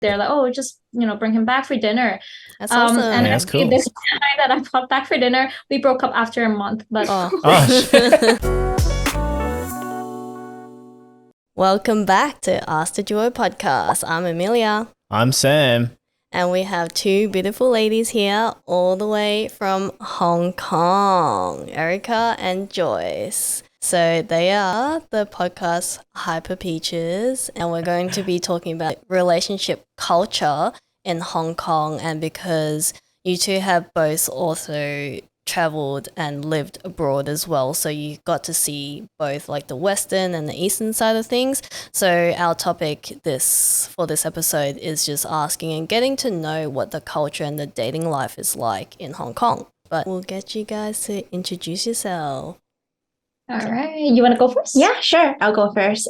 they're like, oh, just bring him back for dinner. That's awesome. And Yeah, that's actually, cool. this guy that I brought back for dinner, we broke up after a month. But Oh, shit. Welcome back to Ask the Joy podcast. I'm Amelia. I'm Sam. And we have two beautiful ladies here all the way from Hong Kong, Erica and Joyce. So they are the podcast Hyper Peaches, and we're going to be talking about relationship culture in Hong Kong. And because you two have both also traveled and lived abroad as well, so you got to see both like the western and the eastern side of things. So our topic for this episode is just asking and getting to know what the culture and the dating life is like in Hong Kong. But we'll get you guys to introduce yourself. all right, you want to go first? Yeah, sure. I'll go first.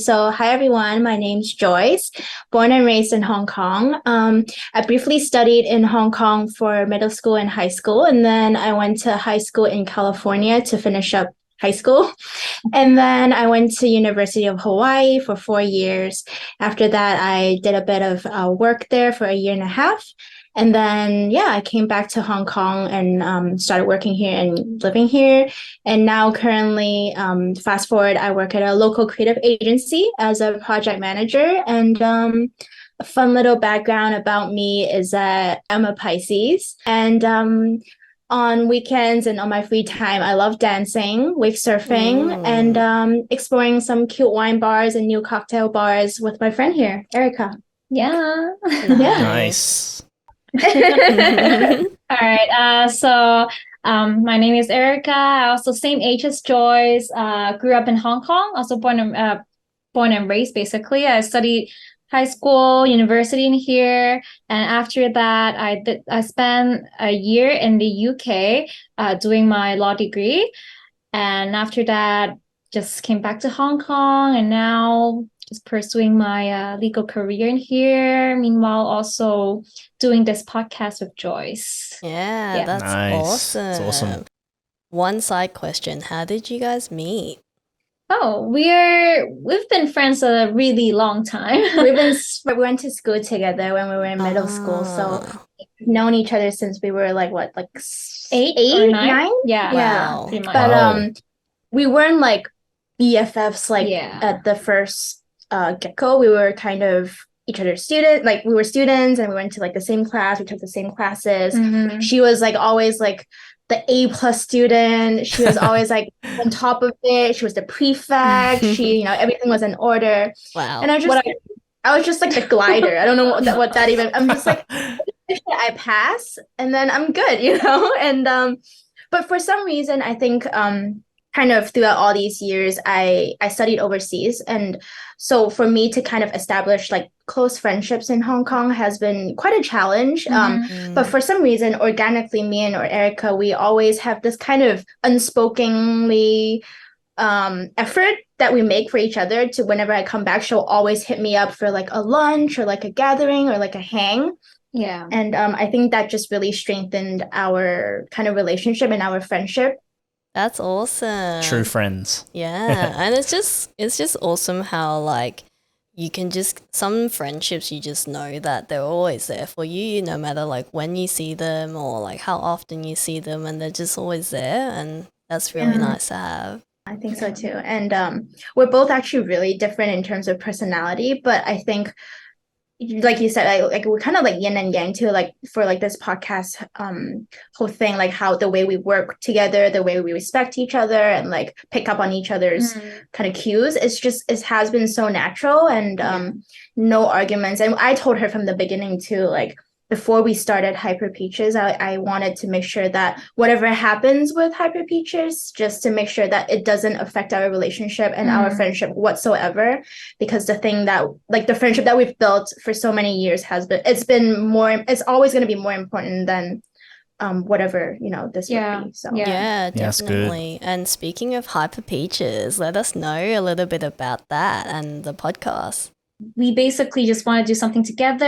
So hi everyone. My name's Joyce, born and raised in Hong Kong. I briefly studied in Hong Kong for middle school and high school, and then I went to high school in California to finish up high school. And then I went to University of Hawaii for 4 years. After that, I did a bit of work there for a year and a half. And then, I came back to Hong Kong and started working here and living here. And now currently, fast forward, I work at a local creative agency as a project manager. And a fun little background about me is that I'm a Pisces. And on weekends and on my free time, I love dancing, wave surfing, and exploring some cute wine bars and new cocktail bars with my friend here, Erica. Yeah. Nice. All right. So my name is Erica. I also same age as Joyce. Grew up in Hong Kong. Also born and raised. Basically, I studied high school, university in here, and after that, I spent a year in the UK doing my law degree, and after that, just came back to Hong Kong, and now just pursuing my legal career in here. Meanwhile, also doing this podcast with Joyce. Yeah, that's Nice. awesome. That's awesome. One side question: how did you guys meet? Oh, we've been friends a really long time. We went to school together when we were in middle school, so we've known each other since we were like eight or nine? nine? Yeah, Wow. pretty much. But Wow. we weren't like BFFs Yeah. at the first get-go. We were kind of each other's student, like we were students and we went to like the same class, we took the same classes. Mhm. She was like always like the A+ student. She was always like on top of it. She was the prefect. She, everything was in order. Wow. And I was just like the glider. I don't know what that even. I'm just like, I pass and then I'm good, And but for some reason, I think kind of throughout all these years, I studied overseas, and so for me to kind of establish like close friendships in Hong Kong has been quite a challenge. But for some reason, organically, me and Erica, we always have this kind of unspokenly effort that we make for each other to whenever I come back, she'll always hit me up for like a lunch or like a gathering or like a hang. Yeah. And I think that just really strengthened our kind of relationship and our friendship. That's awesome. True friends. Yeah. And it's just awesome how like you can just, some friendships you just know that they're always there for you, no matter like when you see them or like how often you see them, and they're just always there, and that's really nice to have. I think so too. And we're both actually really different in terms of personality, but I think like you said, like we're kind of like yin and yang too, like for like this podcast whole thing, like how the way we work together, the way we respect each other and like pick up on each other's kind of cues, it has been so natural and no arguments. And I told her from the beginning too, like before we started Hyper Peaches, I wanted to make sure that whatever happens with Hyper Peaches, just to make sure that it doesn't affect our relationship and our friendship whatsoever. Because the friendship that we've built for so many years it's always going to be more important than whatever, this would be. So Yeah, that's good. definitely. And speaking of Hyper Peaches, let us know a little bit about that and the podcast. We basically just want to do something together,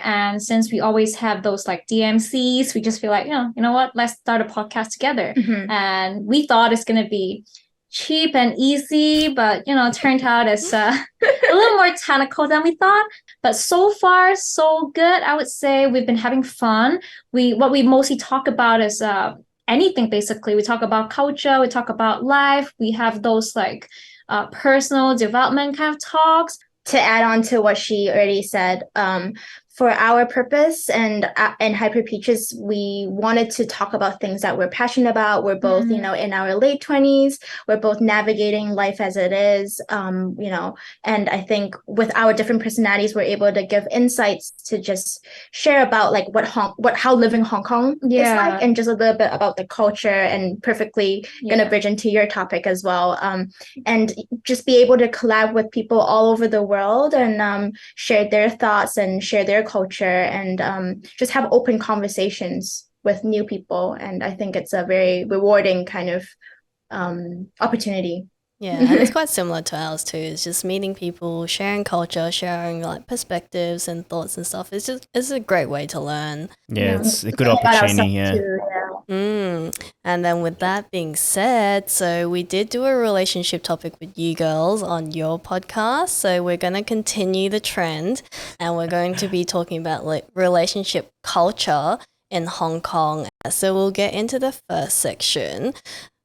and since we always have those like DMCs, we just feel like, you know what, let's start a podcast together. And we thought it's going to be cheap and easy, but it turned out it's a little more technical than we thought. But so far, so good. I would say we've been having fun. What we mostly talk about is anything basically. We talk about culture, we talk about life. We have those like personal development kind of talks. To add on to what she already said, for our purpose and Hyper Peaches, we wanted to talk about things that we're passionate about. We're both, in our late 20s. We're both navigating life as it is, and I think with our different personalities, we're able to give insights to just share about like how living Hong Kong is like, and just a little bit about the culture, and perfectly gonna bridge into your topic as well. And just be able to collab with people all over the world and share their thoughts and share their culture, and just have open conversations with new people. And I think it's a very rewarding kind of opportunity. Yeah, and it's quite similar to ours too. It's just meeting people, sharing culture, sharing like perspectives and thoughts and stuff. It's a great way to learn. Yeah, it's a good opportunity. Yeah. And then with that being said, so we did do a relationship topic with you girls on your podcast. So we're going to continue the trend, and we're going to be talking about like relationship culture in Hong Kong. So we'll get into the first section,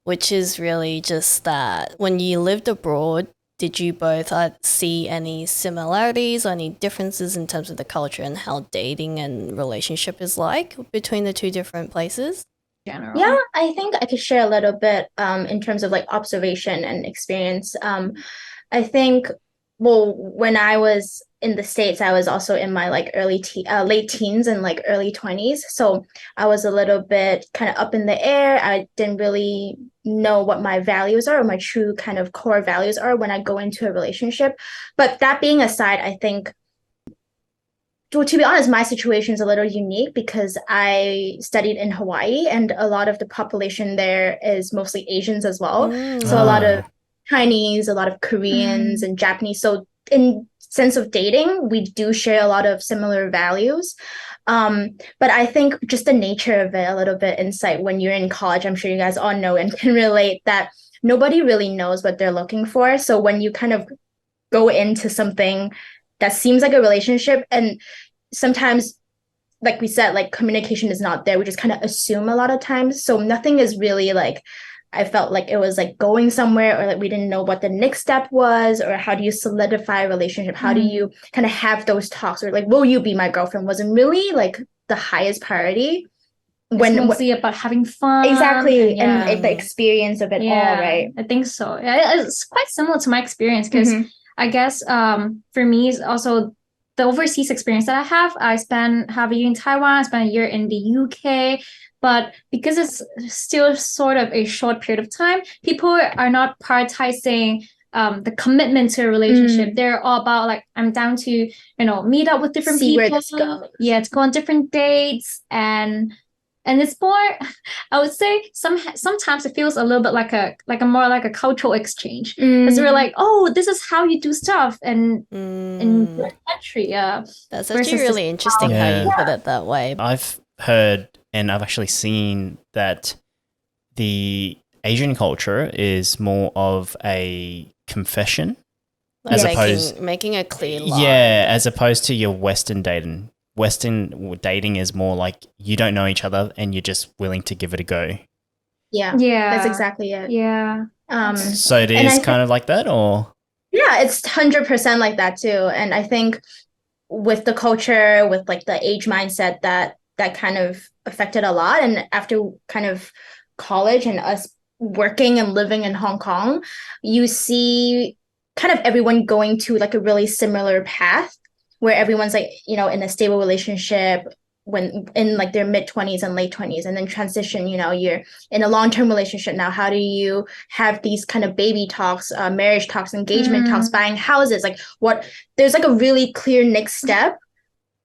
which is really just that when you lived abroad, did you both see any similarities or any differences in terms of the culture and how dating and relationship is like between the two different places? General. Yeah, I think I could share a little bit in terms of like observation and experience. I think, well, when I was in the States, I was also in my like late teens and like early 20s. So I was a little bit kind of up in the air. I didn't really know what my values are, or my true kind of core values are when I go into a relationship. But that being aside, I think, well, to be honest, my situation is a little unique because I studied in Hawaii, and a lot of the population there is mostly Asians as well. So a lot of Chinese, a lot of Koreans and Japanese. So in sense of dating, we do share a lot of similar values. But I think just the nature of it, a little bit insight when you're in college, I'm sure you guys all know and can relate that nobody really knows what they're looking for. So when you kind of go into something that seems like a relationship, and sometimes, like we said, like communication is not there. We just kind of assume a lot of times. So nothing is really like, I felt like it was like going somewhere, or like we didn't know what the next step was, or how do you solidify a relationship? How do you kind of have those talks, or like, will you be my girlfriend? Wasn't really like the highest priority. It's mostly about having fun. Exactly. And the experience of it all, right? I think so. Yeah, it's quite similar to my experience because I guess for me it's also the overseas experience that I have. I spent half a year in Taiwan, I spent a year in the UK, but because it's still sort of a short period of time, people are not prioritizing the commitment to a relationship. They're all about like, I'm down to, meet up with different people. Where this goes. Yeah, to go on different dates, and it's more, I would say sometimes it feels a little bit like a more like a cultural exchange, because we're like, oh, this is how you do stuff in your country. Yeah, that's actually really interesting how you put it that way. I've heard and I've actually seen that the Asian culture is more of a confession, like making a clear line. Yeah, as opposed to your Western dating. Western dating is more like you don't know each other and you're just willing to give it a go. Yeah, that's exactly it. Yeah. So it is kind of like that, or? Yeah, it's 100% like that too. And I think with the culture, with like the age mindset, that kind of affected a lot. And after kind of college and us working and living in Hong Kong, you see kind of everyone going to like a really similar path, where everyone's like, in a stable relationship when in like their mid-20s and late 20s, and then transition, you're in a long-term relationship now. How do you have these kind of baby talks, marriage talks, engagement talks, buying houses? Like there's like a really clear next step.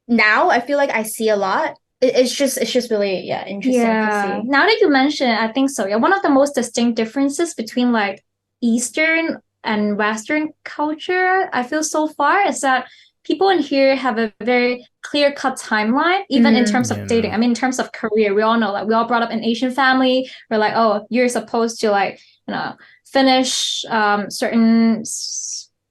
Now I feel like I see a lot. It's just really, interesting to see. Now that you mention it, I think so. Yeah, one of the most distinct differences between like Eastern and Western culture, I feel so far, is that people in here have a very clear-cut timeline, even in terms of dating. I mean, in terms of career, we all know, like, we all brought up in Asian family. We're like, oh, you're supposed to like finish certain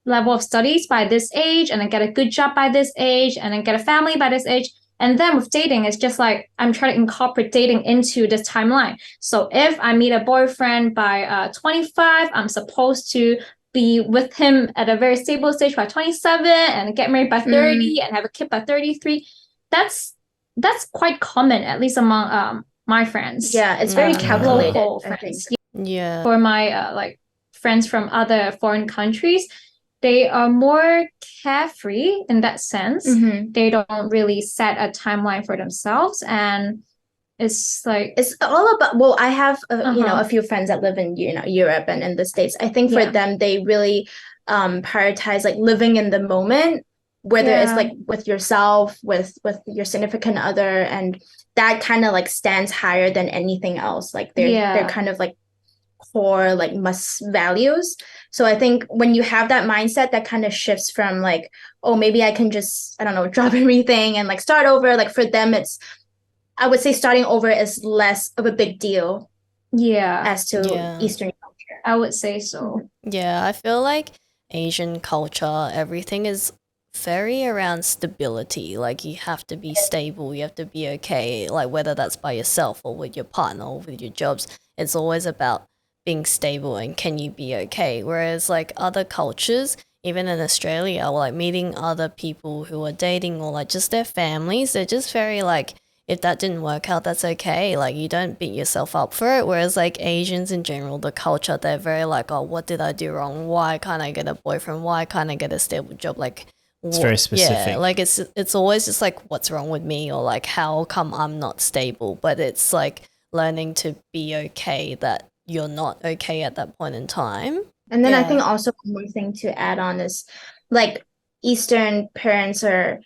level of studies by this age, and then get a good job by this age, and then get a family by this age. And then with dating, it's just like I'm trying to incorporate dating into this timeline. So if I meet a boyfriend by 25, I'm supposed to be with him at a very stable stage by 27 and get married by 30 and have a kid by 33. That's quite common, at least among my friends. Yeah, it's very calculated, local I friends. think. Yeah. For my like friends from other foreign countries, they are more carefree in that sense. They don't really set a timeline for themselves, and it's like it's all about. Well, I have a few friends that live in Europe and in the States. I think for them, they really prioritize like living in the moment, whether it's like with yourself, with your significant other, and that kind of like stands higher than anything else. Like they're kind of like core like must values. So I think when you have that mindset, that kind of shifts from like, oh, maybe I can just, I don't know, drop everything and like start over. Like for them, it's, I would say starting over is less of a big deal as to Eastern culture. I would say so. Yeah, I feel like Asian culture, everything is very around stability. Like you have to be stable, you have to be okay, like whether that's by yourself or with your partner or with your jobs. It's always about being stable and can you be okay. Whereas like other cultures, even in Australia, or like meeting other people who are dating or like just their families, they're just very like, if that didn't work out, that's okay. Like you don't beat yourself up for it. Whereas like Asians in general, the culture, they're very like, oh, what did I do wrong? Why can't I get a boyfriend? Why can't I get a stable job? Like it's very specific. Yeah, like it's always just like, what's wrong with me? Or like, how come I'm not stable? But it's like learning to be okay that you're not okay at that point in time. And then I think also one more thing to add on is like Eastern parents are,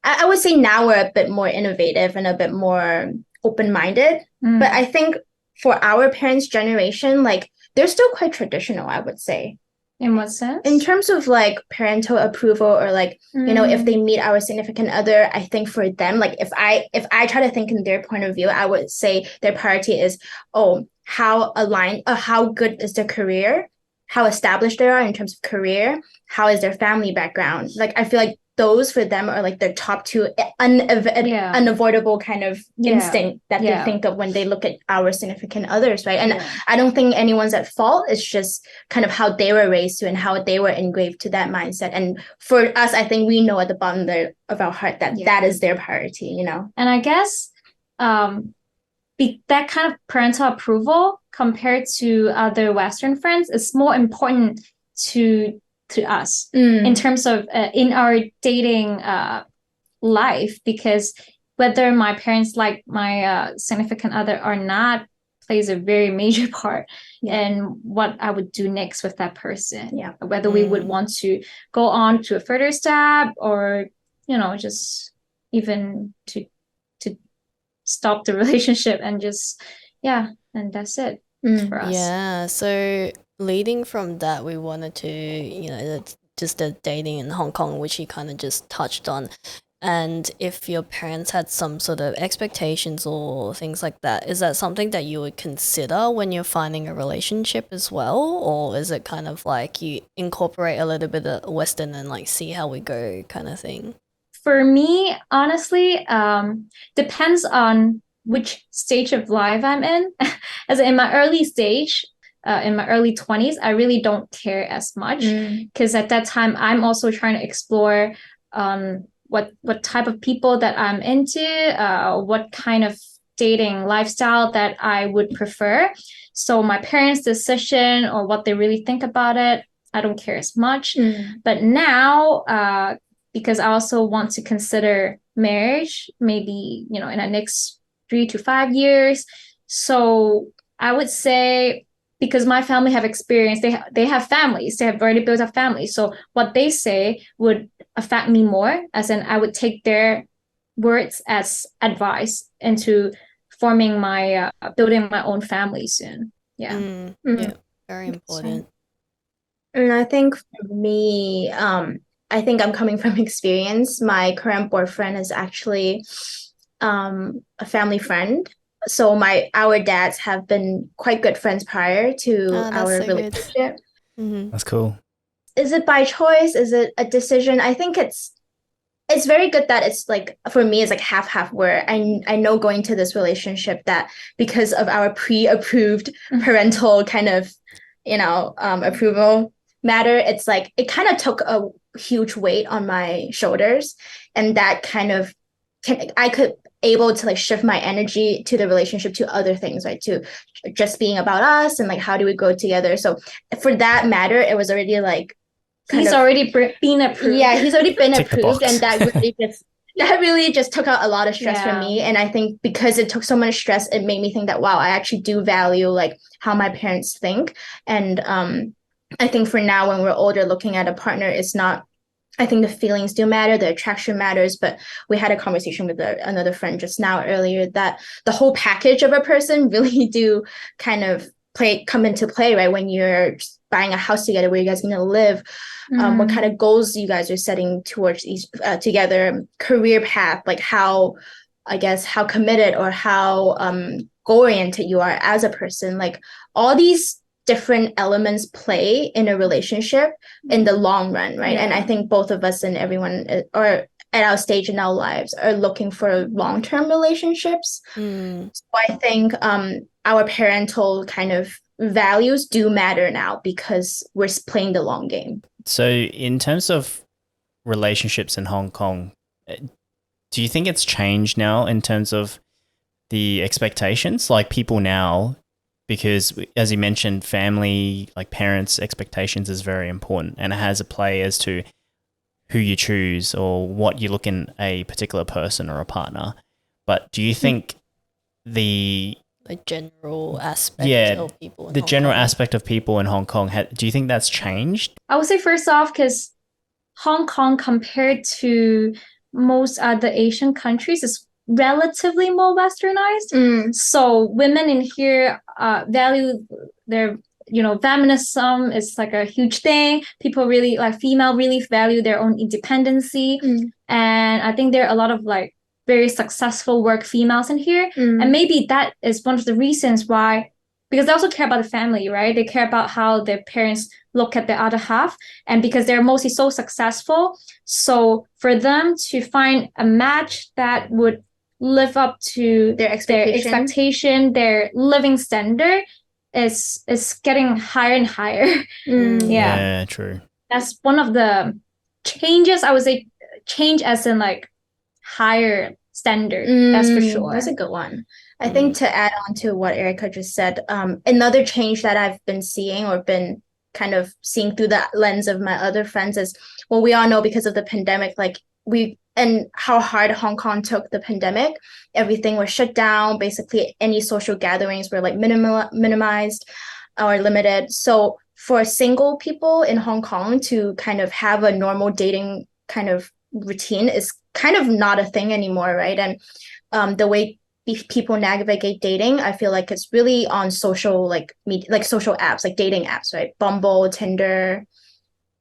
I would say now we're a bit more innovative and a bit more open-minded. But I think for our parents' generation, like they're still quite traditional, I would say. In what sense? In terms of like parental approval or like, if they meet our significant other, I think for them, like if I try to think in their point of view, I would say their priority is, oh, how aligned, how good is their career, how established they are in terms of career, how is their family background. Like I feel like those for them are like their top two unavoidable kind of instinct that they think of when they look at our significant others, right? And I don't think anyone's at fault. It's just kind of how they were raised to and how they were engraved to that mindset. And for us, I think we know at the bottom of our heart that that is their priority, you know? And I guess that kind of parental approval compared to other Western friends is more important to us in terms of in our dating life, because whether my parents like my significant other or not plays a very major part in what I would do next with that person. Whether we would want to go on to a further step or just even to stop the relationship and just and that's it for us. So leading from that, we wanted to just the dating in Hong Kong, which you kind of just touched on, and if your parents had some sort of expectations or things like that, is that something that you would consider when you're finding a relationship as well, or is it kind of like you incorporate a little bit of Western and like see how we go kind of thing? For me, honestly, depends on which stage of life I'm in. As in my early stage, in my early 20s, I really don't care as much because at that time, I'm also trying to explore what type of people that I'm into, what kind of dating lifestyle that I would prefer. So my parents' decision or what they really think about it, I don't care as much. But now, because I also want to consider marriage, maybe, in the next 3 to 5 years. So I would say, because my family have experience, they have families, they have already built a family. So what they say would affect me more, as in I would take their words as advice into forming my, building my own family soon. Yeah, very important. And I think for me, I think I'm coming from experience. My current boyfriend is actually a family friend so our dads have been quite good friends prior to that's our so good. relationship. That's cool. Is it by choice? Is it a decision? I think it's very good that it's like, for me, it's like half where I know going to this relationship that because of our pre-approved parental kind of, approval matter, it's like it kind of took a huge weight on my shoulders, and that kind of I could able to like shift my energy to the relationship to other things, right? To just being about us and like how do we grow together. So for that matter, it was already like he's already been approved. Yeah, he's already been Tick the approved, box. and that really just took out a lot of stress for me. And I think because it took so much stress, it made me think that, wow, I actually do value like how my parents think. And I think for now, when we're older, looking at a partner is not, I think the feelings do matter, the attraction matters, but we had a conversation with another friend just now earlier that the whole package of a person really do kind of come into play, right? When you're buying a house together, where you guys are going to live, what kind of goals you guys are setting towards each together, career path, like how committed or how goal oriented you are as a person, like all these different elements play in a relationship in the long run, right? And I think both of us and everyone or at our stage in our lives are looking for long-term relationships. So I think our parental kind of values do matter now because we're playing the long game. So in terms of relationships in Hong Kong, do you think it's changed now in terms of the expectations? Like people now, because as you mentioned, family, like parents' expectations is very important, and it has a play as to who you choose or what you look in a particular person or a partner. But do you think the general aspect of people in Hong Kong. aspect of people in Hong Kong, do you think that's changed? I would say first off, because Hong Kong compared to most other Asian countries is relatively more westernized. So women in here value their feminism is like a huge thing. People really like female really value their own independency. And I think there are a lot of like very successful work females in here. And maybe that is one of the reasons why, because they also care about the family, right? They care about how their parents look at the other half. And because they're mostly so successful, so for them to find a match that would live up to their expectation, their living standard is getting higher and higher. Yeah, true. That's one of the changes. I would say change as in like higher standard. That's for sure. That's a good one. I think to add on to what Erica just said, another change that I've been seeing or been kind of seeing through the lens of my other friends is, well, we all know because of the pandemic, like and how hard Hong Kong took the pandemic, everything was shut down. Basically, any social gatherings were like minimized or limited. So for single people in Hong Kong to kind of have a normal dating kind of routine is kind of not a thing anymore, right? And the way people navigate dating, I feel like it's really on social social apps, like dating apps, right? Bumble, Tinder.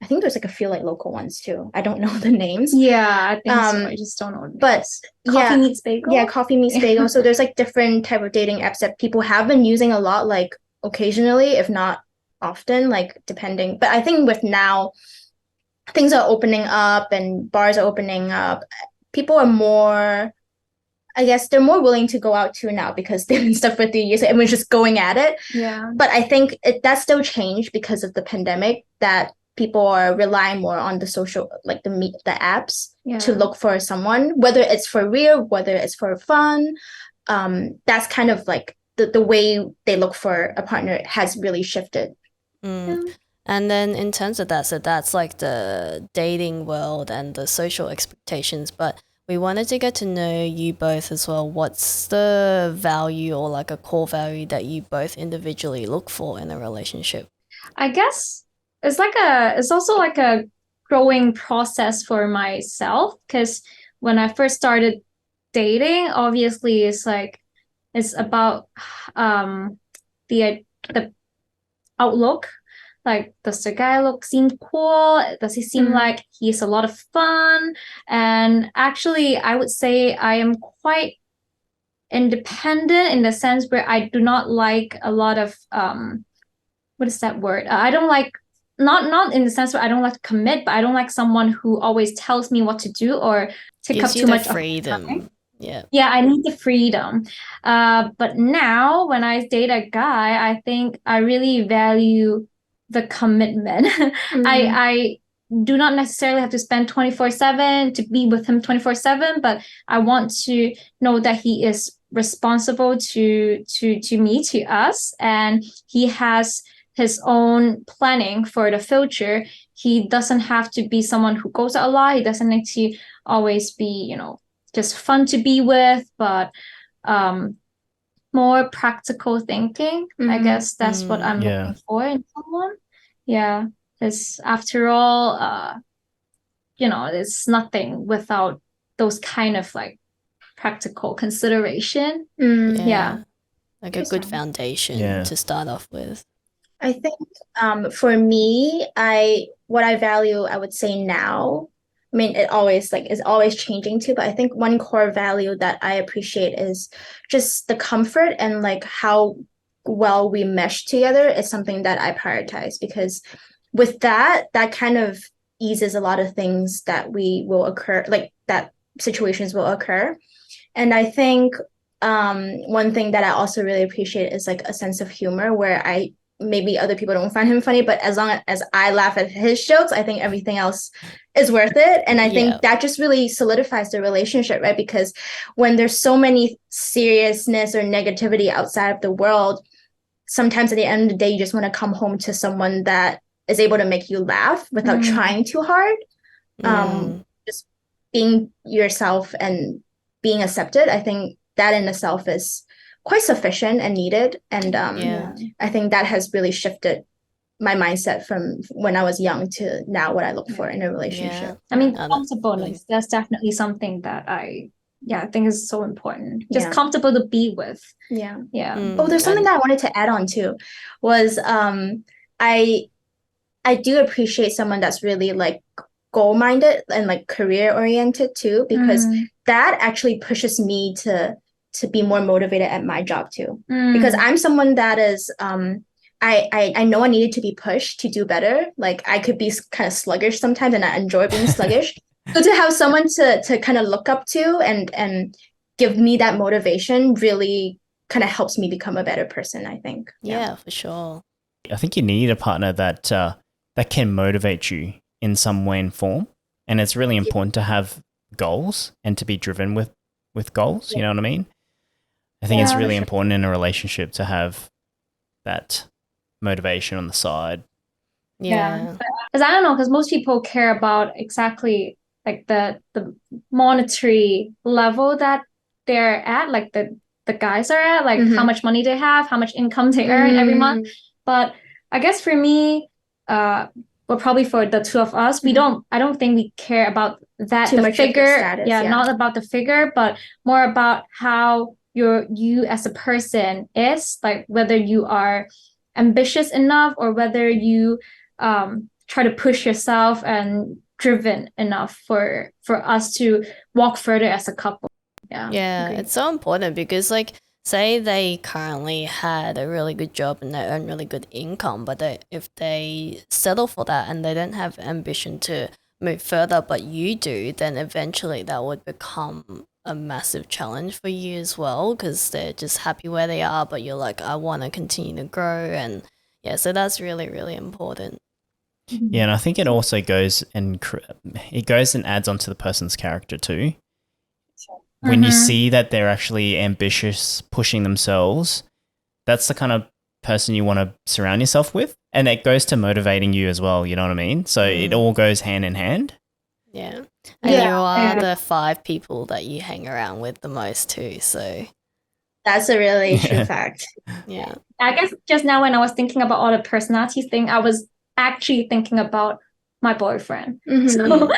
I think there's like a few like local ones too. I don't know the names. Yeah, I think so. I just don't know. But Coffee Meets Bagel. Yeah, Coffee Meets Bagel. So there's like different type of dating apps that people have been using a lot, like occasionally, if not often, like depending. But I think with now things are opening up and bars are opening up, people are more, I guess they're more willing to go out too now because they've been stuck for 3 years and we're just going at it. Yeah. But I think that still changed because of the pandemic, that people are relying more on the social, like the apps to look for someone, whether it's for real, whether it's for fun. That's kind of like the way they look for a partner has really shifted. And then in terms of that, so that's like the dating world and the social expectations, but we wanted to get to know you both as well. What's the value or like a core value that you both individually look for in a relationship? I guess it's also like a growing process for myself, because when I first started dating, obviously it's about the outlook. Like, does the guy seem cool? Does he seem like he's a lot of fun? And actually, I would say I am quite independent in the sense where I do not like a lot of what is that word? I don't like, not in the sense where I don't like to commit, but I don't like someone who always tells me what to do or take Gives up you too the much of my freedom. time. Yeah. Yeah, I need the freedom. But now when I date a guy, I think I really value the commitment. I do not necessarily have to spend 24/7 to be with him 24/7, but I want to know that he is responsible to me, to us, and he has his own planning for the future. He doesn't have to be someone who goes out a lot. He doesn't need to always be, just fun to be with, but more practical thinking. I guess that's what I'm Yeah. looking for in someone. Yeah, because after all, it's nothing without those kind of like practical consideration. Yeah. Like a good Interesting. foundation Yeah. to start off with. I think for me, what I value, I would say now, I mean, it always is always changing too, but I think one core value that I appreciate is just the comfort and like how well we mesh together is something that I prioritize, because with that kind of eases a lot of things that will occur, like that situations will occur. And I think one thing that I also really appreciate is like a sense of humor, where maybe other people don't find him funny, but as long as I laugh at his jokes, I think everything else is worth it. And I think that just really solidifies the relationship, right? Because when there's so many seriousness or negativity outside of the world, sometimes at the end of the day, you just want to come home to someone that is able to make you laugh without trying too hard. Just being yourself and being accepted, I think that in itself is quite sufficient and needed. And I think that has really shifted my mindset from when I was young to now what I look for in a relationship. I mean, Oh, comfortableness, that's definitely something that I think is so important. Just Yeah. comfortable to be with. Yeah. Yeah. Oh, there's something that I wanted to add on too, was I do appreciate someone that's really like goal-minded and like career-oriented too, because that actually pushes me to be more motivated at my job too. Because I'm someone that is I know I needed to be pushed to do better. Like I could be kind of sluggish sometimes, and I enjoy being sluggish. So to have someone to kind of look up to and give me that motivation really kind of helps me become a better person, I think. Yeah, for sure. I think you need a partner that that can motivate you in some way and form, and it's really important to have goals and to be driven with goals. You know what I mean? I think it's really important in a relationship to have that motivation on the side. Yeah. Because I don't know, because most people care about exactly like the monetary level that they're at, like the guys are at, like how much money they have, how much income they earn every month. But I guess for me, well, probably for the two of us, I don't think we care about that, Too the much of the figure. status, Not about the figure, but more about how you as a person is, like whether you are ambitious enough or whether you try to push yourself and driven enough for us to walk further as a couple. Yeah, it's so important because, like, say they currently had a really good job and they earn really good income, but if they settle for that and they don't have ambition to move further, but you do, then eventually that would become a massive challenge for you as well, because they're just happy where they are, but you're like, I want to continue to grow. And yeah, so that's really, really important. Yeah, and I think it also goes and adds onto the person's character too. When you see that they're actually ambitious, pushing themselves, that's the kind of person you want to surround yourself with. And it goes to motivating you as well, you know what I mean? So it all goes hand in hand. Yeah. And you are the 5 people that you hang around with the most too, so. That's a really true fact. Yeah. I guess just now when I was thinking about all the personality thing, I was actually thinking about my boyfriend. So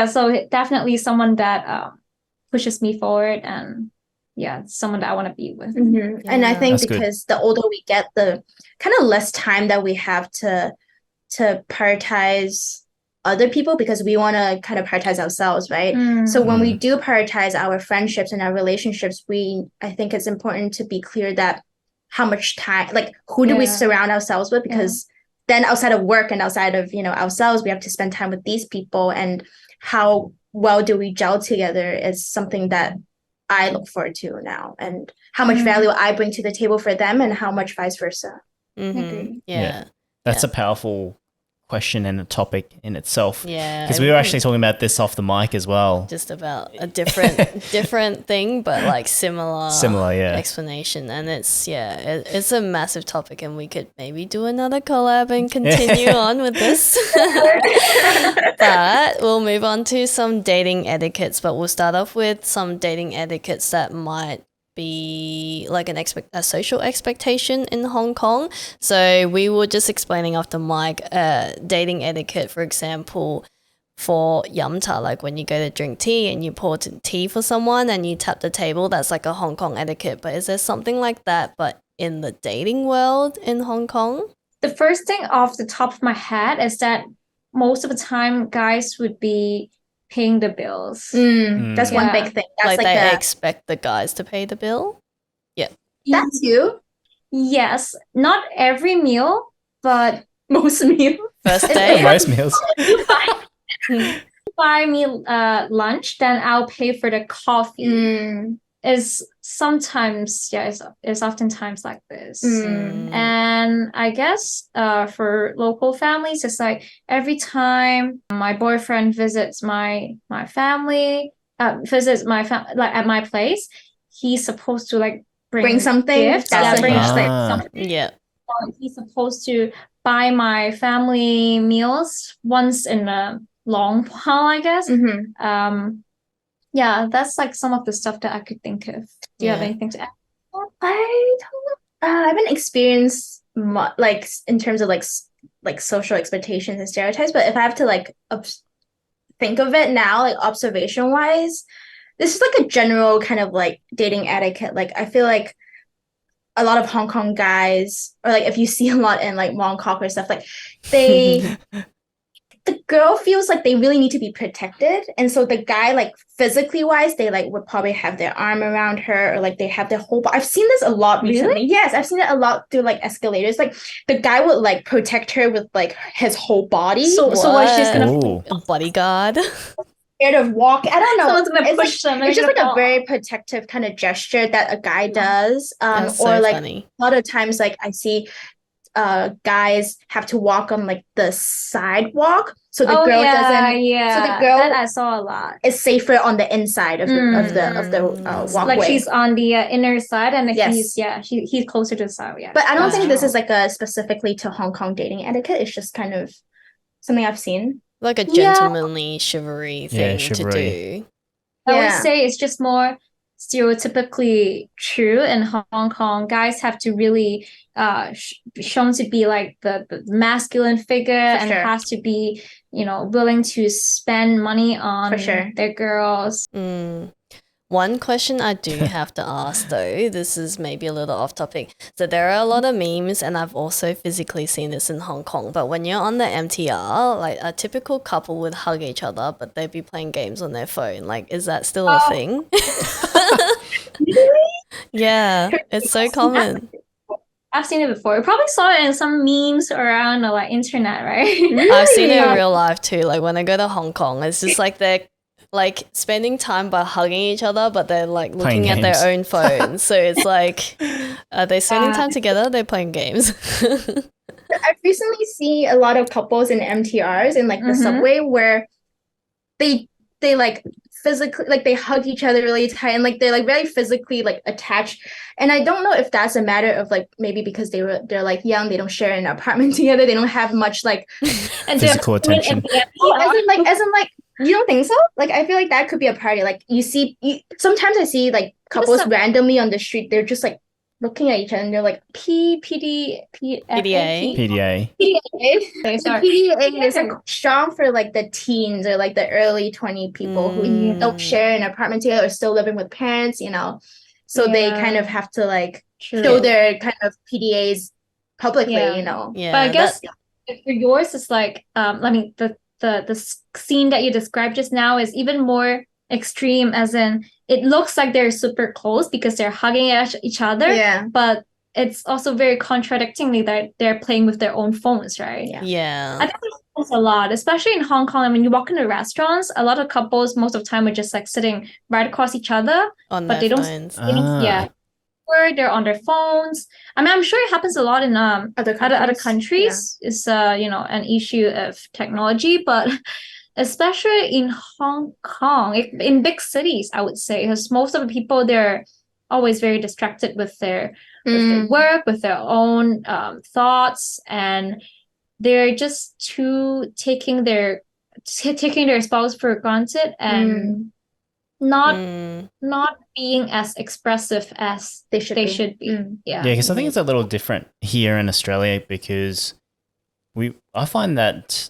so definitely someone that pushes me forward, and someone that I want to be with. And I think That's because the older we get, the kind of less time that we have to prioritize other people because we want to kind of prioritize ourselves, right? So when we do prioritize our friendships and our relationships, I think it's important to be clear that how much time, like who do we surround ourselves with? Because then outside of work and outside of, ourselves, we have to spend time with these people, and how well do we gel together is something that I look forward to now, and how much value I bring to the table for them and how much vice versa. Mm-hmm. Yeah. That's a powerful question and a topic in itself. Yeah. Because we were actually talking about this off the mic as well. Just about a different thing, but like similar explanation. And it's a massive topic, and we could maybe do another collab and continue on with this. But we'll move on to some dating etiquettes, but we'll start off with some dating etiquettes that might be like a social expectation in Hong Kong. So we were just explaining off the mic dating etiquette, for example, for yamcha, like when you go to drink tea and you pour tea for someone and you tap the table, that's like a Hong Kong etiquette. But is there something like that but in the dating world in Hong Kong? The first thing off the top of my head is that most of the time guys would be paying the bills. That's one big thing. That's like they expect the guys to pay the bill? Yeah. That's you? Yes. Not every meal, but most meals. First day? Most meals. Buy me lunch, then I'll pay for the coffee. Is sometimes it's oftentimes like this. And I guess for local families, it's like every time my boyfriend visits my family, like at my place, he's supposed to like bring something. Gifts. Something. Yeah. He's supposed to buy my family meals once in a long while, I guess. Yeah, that's like some of the stuff that I could think of. Do you have anything to add? I haven't experienced like in terms of like social expectations and stereotypes, but if I have to like think of it now, like observation wise, this is like a general kind of like dating etiquette. Like I feel like a lot of Hong Kong guys, or like if you see a lot in like Mongkok or stuff, like the girl feels like they really need to be protected, and so the guy, like physically wise, they like would probably have their arm around her, or like they have their whole body. I've seen this a lot recently. Really? Yes, I've seen it a lot through like escalators. Like the guy would like protect her with like his whole body. So what she's gonna a bodyguard? Scared of walk. I don't know. Someone's gonna it's push them. It's just like a very protective kind of gesture that a guy does. That's or so like funny. a lot of times, like I see guys have to walk on like the sidewalk, so the girl doesn't. So the girl that I saw a lot. is safer on the inside of the walkway. Like she's on the inner side, and he's closer to the side. Yeah, but I don't think this is like a specifically to Hong Kong dating etiquette. It's just kind of something I've seen. Like a gentlemanly chivalry thing to do. I would say it's just more stereotypically true in Hong Kong. Guys have to really shown to be like the masculine figure, and has to be willing to spend money on their girls. One question I do have to ask though, this is maybe a little off topic. So there are a lot of memes, and I've also physically seen this in Hong Kong, but when you're on the MTR, like a typical couple would hug each other, but they'd be playing games on their phone. Like, is that still a thing? Yeah, it's so common. I've seen it before. You probably saw it in some memes around the like internet, right? I've seen it in real life too. Like when I go to Hong Kong, it's just like they're like spending time by hugging each other, but they're like looking at their own phones. So it's like, are they spending time together? They're playing games. I've recently seen a lot of couples in MTRs in like the subway where they like physically, like they hug each other really tight, and like they're like very physically like attached. And I don't know if that's a matter of like maybe because they're like young, they don't share an apartment together, they don't have much like physical attention. As in like you don't think so? Like I feel like that could be a party. Like sometimes I see like couples randomly on the street, they're just like looking at each other and they're like PDA. PDA. The PDA is like strong for like the teens or like the early 20 people who don't share an apartment together or still living with parents, So they kind of have to like show their kind of PDAs publicly, Yeah, but I guess for yours, it's like, scene that you described just now is even more extreme, as in it looks like they're super close because they're hugging each other, Yeah. but it's also very contradictingly that they're playing with their own phones, right? Yeah. I think there's a lot, especially in Hong Kong. I mean, you walk into restaurants, a lot of couples most of the time are just like sitting right across each other, On but their they phones. don't, yeah, or they're on their phones. I mean, I'm sure it happens a lot in Other other countries. countries. It's an issue of technology, but especially in Hong Kong, in big cities, I would say, because most of the people, they're always very distracted with their work, with their own thoughts, and they're just taking their spouse for granted and not being as expressive as They should be. Yeah. Yeah, because I think it's a little different here in Australia because I find that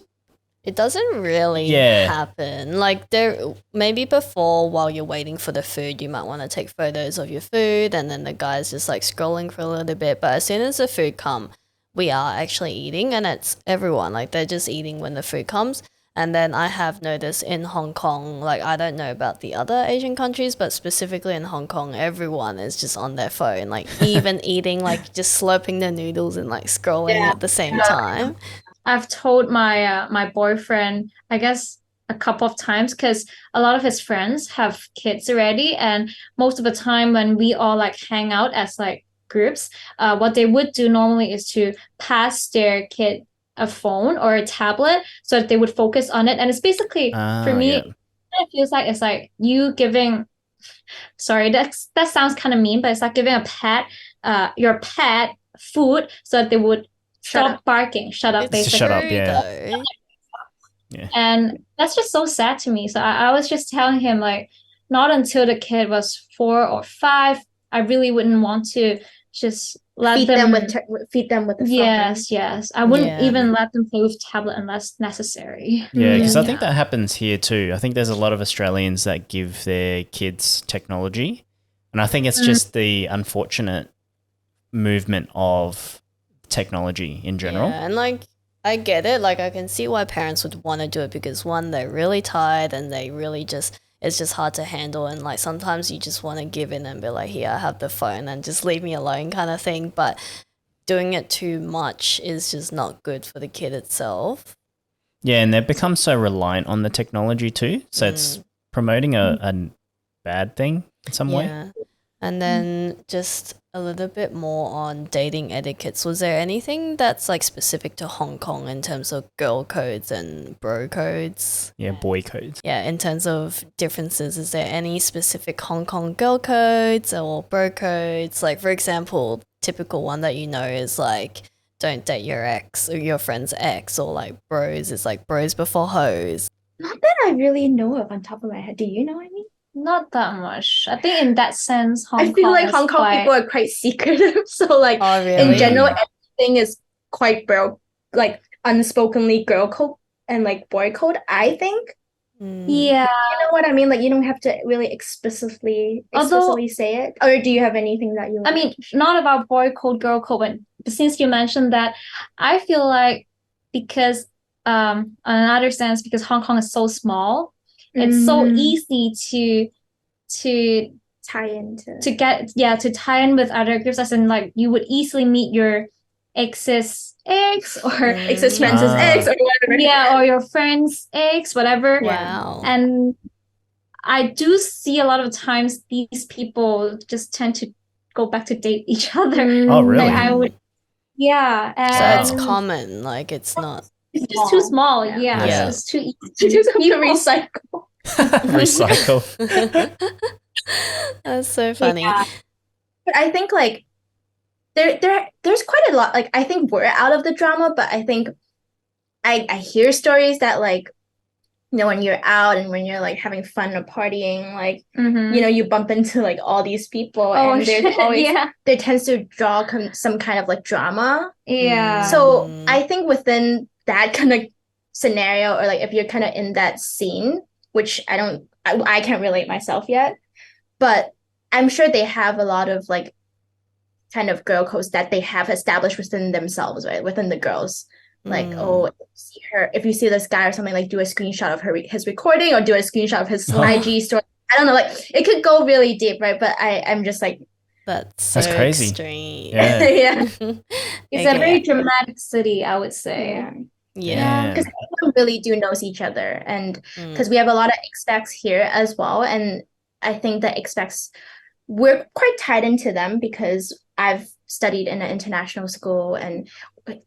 it doesn't really happen. Like there, maybe before while you're waiting for the food, you might want to take photos of your food, and then the guy's just like scrolling for a little bit. But as soon as the food come, we are actually eating, and it's everyone like they're just eating when the food comes. And then I have noticed in Hong Kong, like I don't know about the other Asian countries, but specifically in Hong Kong, everyone is just on their phone, like even eating, like just slurping their noodles and like scrolling at the same time. I've told my my boyfriend, I guess, a couple of times because a lot of his friends have kids already, and most of the time when we all like hang out as like groups, what they would do normally is to pass their kid a phone or a tablet so that they would focus on it. And it's basically, for me, it feels like it's like you giving, sorry, that sounds kind of mean, but it's like giving your pet food so that they would stop barking, shut up, basically. Shut up, yeah. And that's just so sad to me. So I was just telling him, like, not until the kid was 4 or 5, I really wouldn't want to just feed them with the phone. Yes. I wouldn't even let them play with tablet unless necessary. Yeah, because I think that happens here too. I think there's a lot of Australians that give their kids technology, and I think it's just the unfortunate movement of technology in general. Yeah, and like I get it. Like I can see why parents would want to do it because one, they're really tired and they really just it's just hard to handle, and like sometimes you just want to give in and be like, here, I have the phone and just leave me alone kind of thing. But doing it too much is just not good for the kid itself. Yeah, and they've become so reliant on the technology too. So it's promoting a bad thing in some way. And then just a little bit more on dating etiquettes. Was there anything that's like specific to Hong Kong in terms of girl codes and bro codes? Yeah, boy codes. Yeah, in terms of differences, is there any specific Hong Kong girl codes or bro codes? Like, for example, typical one that you know is like, don't date your ex or your friend's ex, or like bros is like bros before hoes. Not that I really know of on top of my head. Do you know what I mean? Not that much. I think in that sense, I feel like Hong Kong people are quite secretive. So like in general, everything is quite like unspokenly girl code and like boy code, I think. Yeah. You know what I mean? Like you don't have to really explicitly say it. Or do you have anything that you I mean, not about boy code, girl code, but since you mentioned that, I feel like because in another sense, because Hong Kong is so small, it's so easy to tie in with other groups, as in like you would easily meet your ex's ex or ex's friend's ex or whatever. Yeah, or your friend's ex, whatever. Wow. And I do see a lot of times these people just tend to go back to date each other. Oh, really? I would, yeah. And so it's common, like it's not. It's just too small. Yeah. It's too easy to recycle. Recycle. That's so funny. Yeah. But I think like there's quite a lot. Like I think we're out of the drama, but I think I hear stories that like, you know, when you're out and when you're like having fun or partying, like you know, you bump into like all these people, and there's always there tends to draw some kind of like drama. Yeah. So I think within that kind of scenario, or like if you're kind of in that scene, which I can't relate myself yet, but I'm sure they have a lot of like kind of girl codes that they have established within themselves, right? Within the girls. Like, oh, if you see this guy or something, like do a screenshot of his recording or do a screenshot of his IG story. I don't know, like it could go really deep, right? But I'm just like, That's so crazy. extreme. Yeah. yeah. It's a very dramatic city, I would say. Yeah. Because everyone really do knows each other, and because we have a lot of expats here as well, and I think that expats, we're quite tied into them because I've studied in an international school, and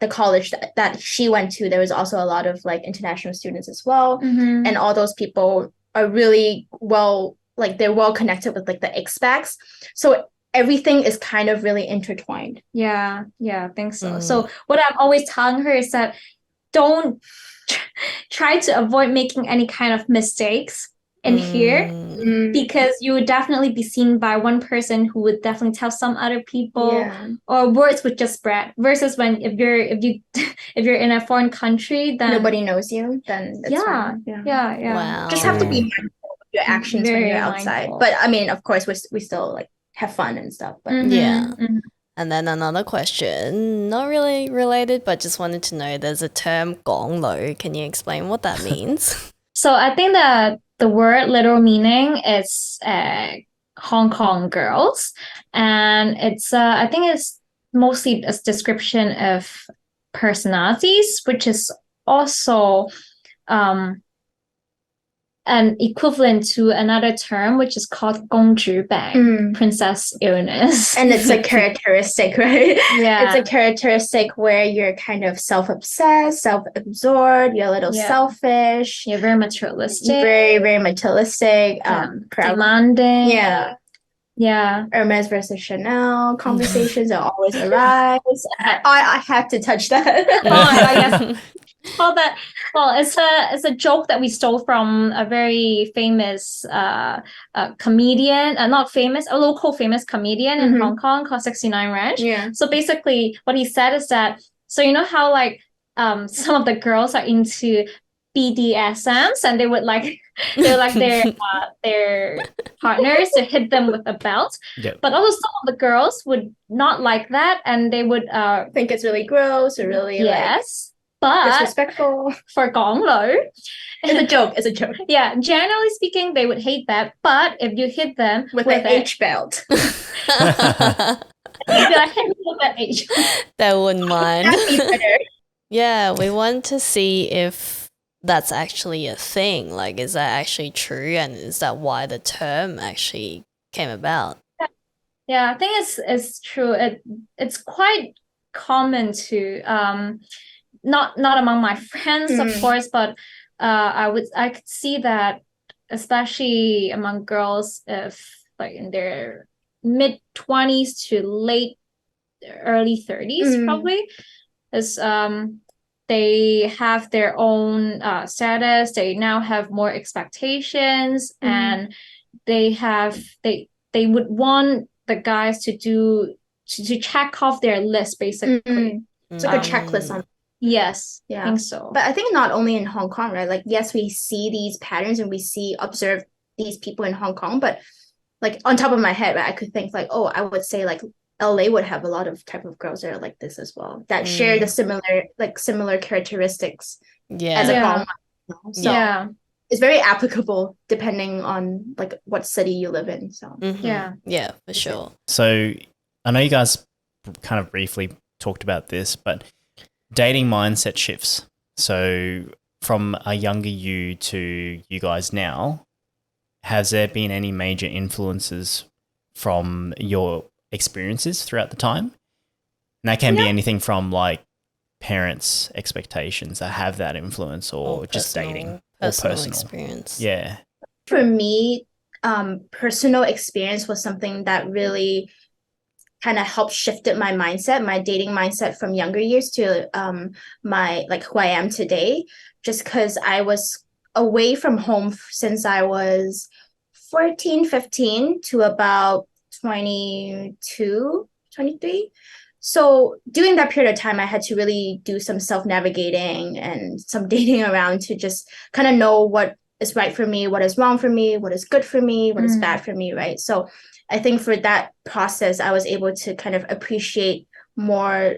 the college that she went to, there was also a lot of like international students as well, and all those people are really well, like they're well connected with like the expats, so everything is kind of really intertwined. Yeah, I think so. So what I'm always telling her is that don't try to avoid making any kind of mistakes in here, because you would definitely be seen by one person who would definitely tell some other people, or words would just spread. Versus when if you're in a foreign country, then nobody knows you, then that's fine. Wow. Just have to be mindful of your actions when you're outside. But I mean, of course, we still like have fun and stuff. But And then another question, not really related, but just wanted to know, there's a term gong lo. Can you explain what that means? So I think that the word literal meaning is Hong Kong girls, and it's I think it's mostly a description of personalities, which is also an equivalent to another term, which is called 公主病, princess illness. And it's a characteristic, right? Yeah. It's a characteristic where you're kind of self-obsessed, self-absorbed, you're a little selfish. You're very materialistic. Very, very materialistic. Proud. Demanding. Yeah. Hermes versus Chanel conversations are always arise. I had to touch that. Oh my God, yes. It's a joke that we stole from a very famous comedian, not famous, a local famous comedian in Hong Kong called 69 Ranch. Yeah. So basically what he said is that, so you know how like some of the girls are into BDSMs and they would like their partners to hit them with a belt. Yep. But also some of the girls would not like that, and they would think it's really gross or really but disrespectful. For Gong Lo, it's a joke. Yeah, generally speaking, they would hate that. But if you hit them with an H belt, that H, they wouldn't mind. Yeah, we want to see if that's actually a thing. Like, is that actually true, and is that why the term actually came about? Yeah, I think it's true. It's quite common to not among my friends, of course, but I could see that especially among girls, if like in their mid-20s to early 30s, probably, as they have their own status. They now have more expectations, and they would want the guys to check off their list, basically. It's like a checklist on. Yes, I think so. But I think not only in Hong Kong, right? Like, yes, we see these patterns and we observe these people in Hong Kong, but like on top of my head, right, I could think like, oh, I would say like LA would have a lot of type of girls that are like this as well, that share the similar characteristics as a Gong. So it's very applicable depending on like what city you live in. So yeah, for sure. So I know you guys kind of briefly talked about this, but dating mindset shifts. So from a younger you to you guys now, has there been any major influences from your experiences throughout the time? And that can be anything from like parents' expectations that have that influence, or just dating, or personal experience. Yeah. For me, personal experience was something that really kind of helped shifted my mindset, my dating mindset from younger years to my like who I am today, just because I was away from home since I was 14, 15 to about 22, 23. So during that period of time, I had to really do some self-navigating and some dating around to just kind of know what is right for me, what is wrong for me, what is good for me, what is bad for me, right? So I think for that process, I was able to kind of appreciate more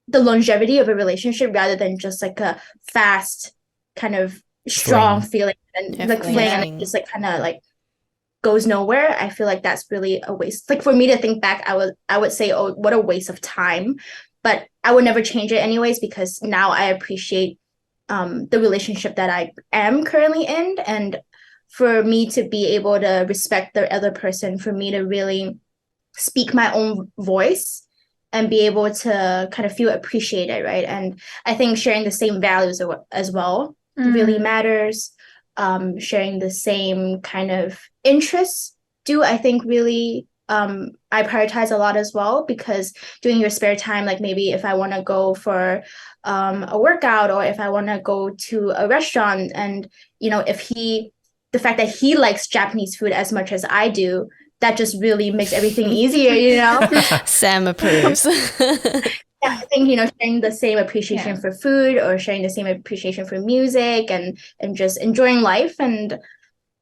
the longevity of a relationship rather than just like a fast kind of strong feeling and like fling and it just like kind of like goes nowhere. I feel like that's really a waste. Like for me to think back, I would say, oh, what a waste of time. But I would never change it anyways because now I appreciate the relationship that I am currently in, and for me to be able to respect the other person, for me to really speak my own voice and be able to kind of feel appreciated, right? And I think sharing the same values as well really matters. Sharing the same kind of interests do, I think, really I prioritize a lot as well, because during your spare time, like maybe if I want to go for a workout or if I want to go to a restaurant, and if the fact that he likes Japanese food as much as I do, that just really makes everything easier. Sam approves. Yeah, I think, sharing the same appreciation for food or sharing the same appreciation for music and just enjoying life. And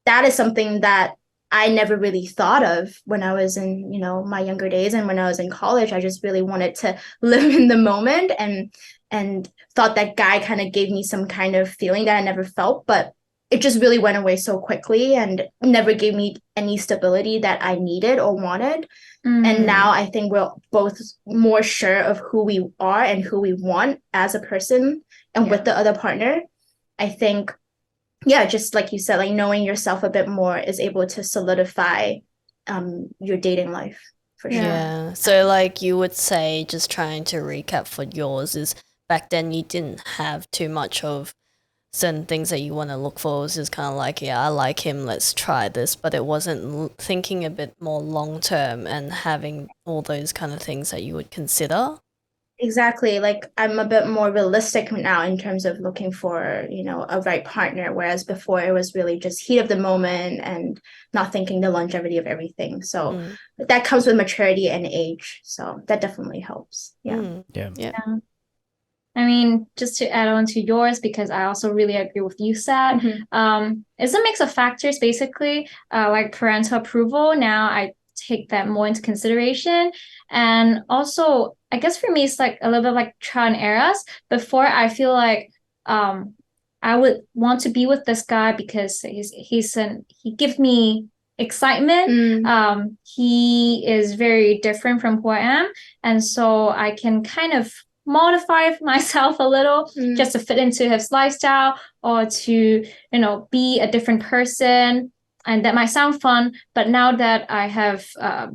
that is something that I never really thought of when I was in, my younger days. And when I was in college, I just really wanted to live in the moment and thought that guy kind of gave me some kind of feeling that I never felt, but it just really went away so quickly and never gave me any stability that I needed or wanted. And now I think we're both more sure of who we are and who we want as a person and with the other partner. I think, just like you said, like knowing yourself a bit more is able to solidify your dating life for sure. Yeah. So like you would say, just trying to recap for yours, is back then you didn't have too much of certain things that you want to look for. It was just kind of like, I like him, let's try this, but it wasn't thinking a bit more long term and having all those kind of things that you would consider. Exactly. Like I'm a bit more realistic now in terms of looking for, a right partner, whereas before it was really just heat of the moment and not thinking the longevity of everything. So that comes with maturity and age. So that definitely helps. Yeah. I mean, just to add on to yours, because I also really agree with you, Sad. It's a mix of factors, basically, like parental approval. Now I take that more into consideration. And also, I guess for me, it's like a little bit like trial and errors. Before, I feel like I would want to be with this guy because he gives me excitement. He is very different from who I am. And so I can kind of modify myself a little just to fit into his lifestyle or to be a different person, and that might sound fun, but now that I have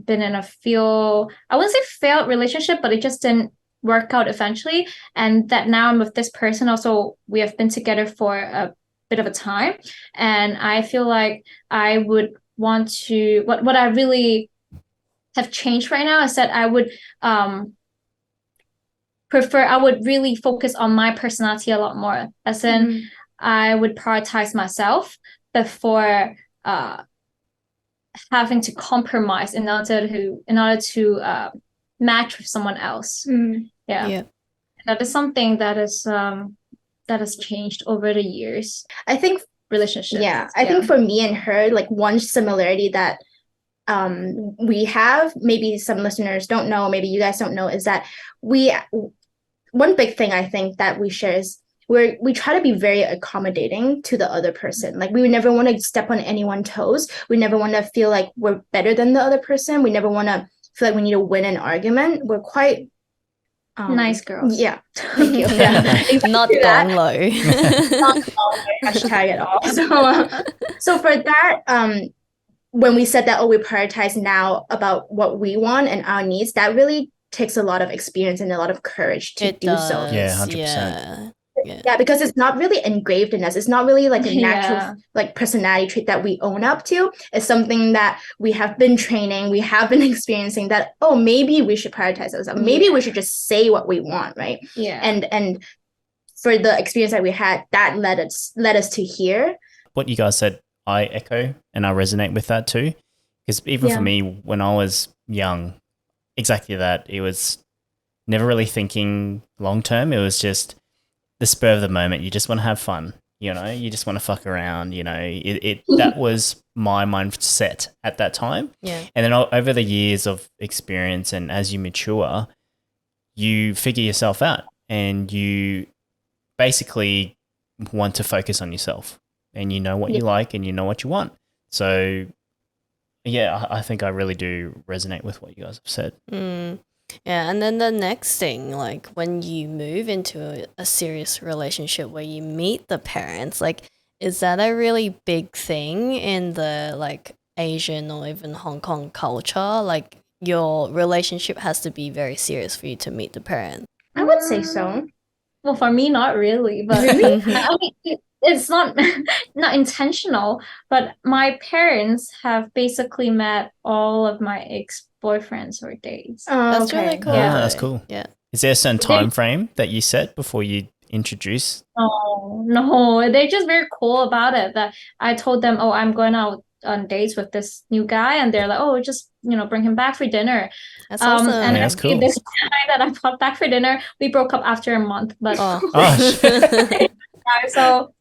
been in a I wouldn't say failed relationship, but it just didn't work out eventually, and that now I'm with this person also, we have been together for a bit of a time, and I feel like I would want to what I really have changed right now is that I would I would really focus on my personality a lot more. As in, I would prioritize myself before having to compromise in order to match with someone else. That is something that has changed over the years. I think relationship. I think for me and her, like one similarity that we have, maybe some listeners don't know, maybe you guys don't know, is that one big thing I think that we share is we try to be very accommodating to the other person. Like we would never want to step on anyone's toes. We never want to feel like we're better than the other person. We never want to feel like we need to win an argument. We're quite nice girls. Yeah. Thank you. Not gone low. Not hashtag at all. So for that, when we said that, we prioritize now about what we want and our needs, that really takes a lot of experience and a lot of courage to do so. Yeah, 100%. Yeah, because it's not really engraved in us. It's not really like a natural like personality trait that we own up to. It's something that we have been training, we have been experiencing that, maybe we should prioritize ourselves. Maybe we should just say what we want, right? Yeah. And for the experience that we had, that led us to here. What you guys said, I echo and I resonate with that too. Because even for me, when I was young, exactly that. It was never really thinking long term. It was just the spur of the moment. You just want to have fun, you just want to fuck around, that was my mindset at that time. Yeah. And then over the years of experience and as you mature, you figure yourself out and you basically want to focus on yourself and you know what you like and you know what you want. So yeah, I think I really do resonate with what you guys have said. Yeah, and then the next thing, like when you move into a serious relationship where you meet the parents, like is that a really big thing in the like Asian or even Hong Kong culture? Like your relationship has to be very serious for you to meet the parents. I would say so. Well, for me, not really, but I mean, it's not not intentional. But my parents have basically met all of my ex-boyfriends or dates. Oh, That's really cool. Ah, that's cool. Yeah. Is there a certain time frame that you set before you introduce? No, they're just very cool about it. That I told them, oh, I'm going out on dates with this new guy, and they're like, oh, just bring him back for dinner. That's awesome. And that's actually, cool. this guy that I brought back for dinner, we broke up after a month. But Oh, so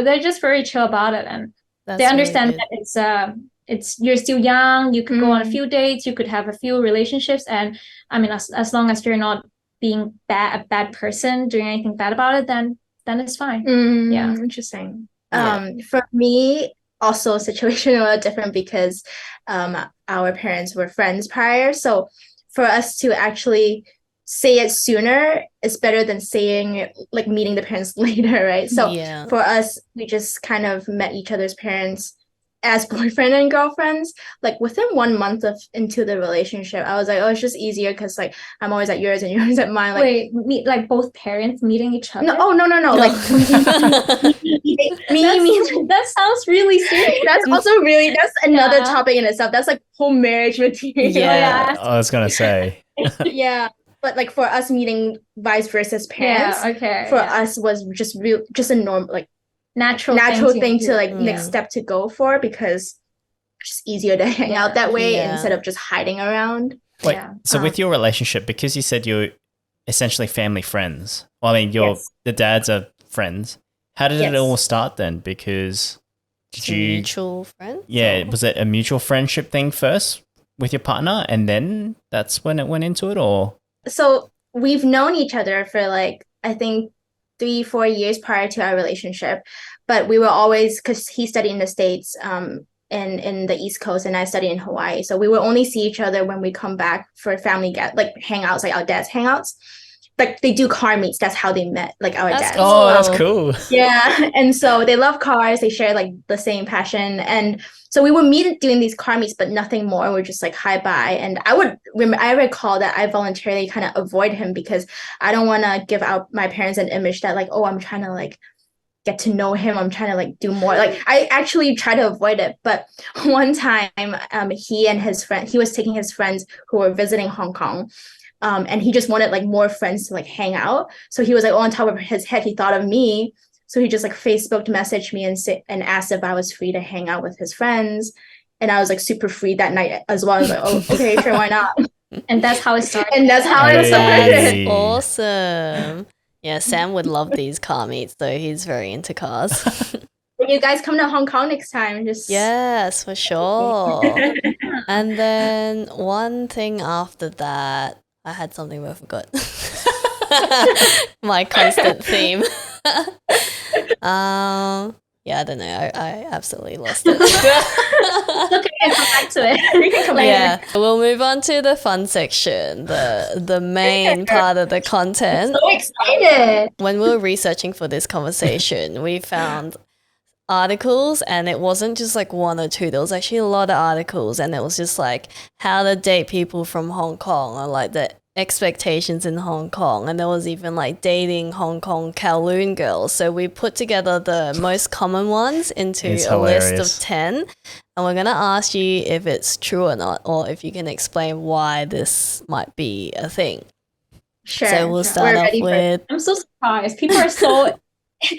they're just very chill about it, and That's they really understand good. that it's you're still young. You could go on a few dates. You could have a few relationships, and I mean, as long as you're not being a bad person, doing anything bad about it, then it's fine. Yeah. Interesting. Yeah. For me, also situation a little different because our parents were friends prior. So for us to actually say it sooner is better than saying it, like meeting the parents later, right? So Yeah. for us, we just kind of met each other's parents as boyfriend and girlfriends. Like within 1 month into the relationship, I was like, oh, it's just easier because like I'm always at yours and yours at mine. Like, wait, meet like both parents meeting each other? no, no. Like that sounds really serious. That's also really that's another topic in itself. That's like whole marriage material. Yeah. I was gonna say. Yeah. But like for us meeting vice versa's parents, for us was just a normal like natural thing to like next step to go for because it's just easier to hang out that way instead of just hiding around. Wait, so with your relationship, because you said you're essentially family friends. Well, I mean, the dads are friends. How did it all start then? Because did you mutual friends? Yeah, was it a mutual friendship thing first with your partner, and then that's when it went into it, or? So we've known each other for like I think 3-4 years prior to our relationship, but we were always because he studied in the States, in the East Coast, and I studied in Hawaii. So we would only see each other when we come back for family like hangouts, like our dad's hangouts. Like they do car meets. That's how they met, like our dads. Oh, that's cool. Yeah, and so they love cars. They share like the same passion, and so we would meet doing these car meets, but nothing more. We're just like hi bye. And I recall that I voluntarily kind of avoid him because I don't want to give out my parents an image that like, oh, I'm trying to like get to know him. I'm trying to like do more. Like I actually try to avoid it. But one time, he and his friend, he was taking his friends who were visiting Hong Kong. And he just wanted like more friends to like hang out. So he was like, oh, on top of his head, he thought of me. So he just like Facebook messaged me and asked if I was free to hang out with his friends. And I was like super free that night as well. I was like, oh, okay, sure, why not? And that's how it started. That's awesome. Yeah, Sam would love these car meets though. He's very into cars. When you guys come to Hong Kong next time, just yes, for sure. And then one thing after that, I had something but I forgot. My constant theme. Yeah, I don't know. I absolutely lost it. Okay, come back to it. We can come later. We'll move on to the fun section, the main part of the content. So excited. When we were researching for this conversation, we found articles, and it wasn't just like one or two. There was actually a lot of articles, and it was just like how to date people from Hong Kong, or like the expectations in Hong Kong, and there was even like dating Hong Kong Kowloon girls. So we put together the most common ones into a list of 10, and we're gonna ask you if it's true or not, or if you can explain why this might be a thing. Sure. So we'll start off with. I'm so surprised. People are so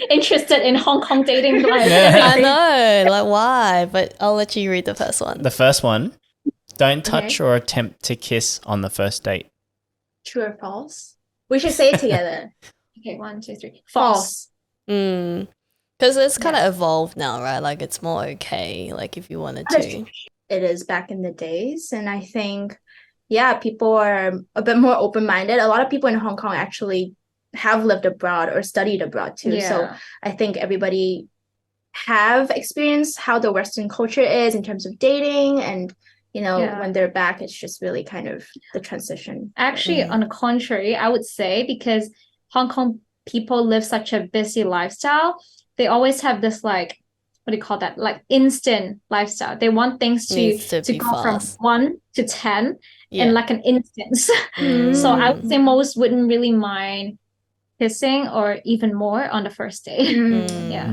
interested in Hong Kong dating life. I know, like why? But I'll let you read the first one. The first one: don't touch or attempt to kiss on the first date. True or false? We should say it together. Okay, 1, 2, 3. False. Because it's kind of evolved now, right? Like it's more okay, like if you wanted to. It is back in the days, and I think yeah, people are a bit more open-minded. A lot of people in Hong Kong actually have lived abroad or studied abroad too. So I think everybody have experienced how the Western culture is in terms of dating, and when they're back, it's just really kind of the transition. Actually, on the contrary, I would say, because Hong Kong people live such a busy lifestyle, they always have this like, what do you call that? Like instant lifestyle. They want things to go fast. from 1 to 10 in like an instance. So I would say most wouldn't really mind kissing or even more on the first day. Yeah.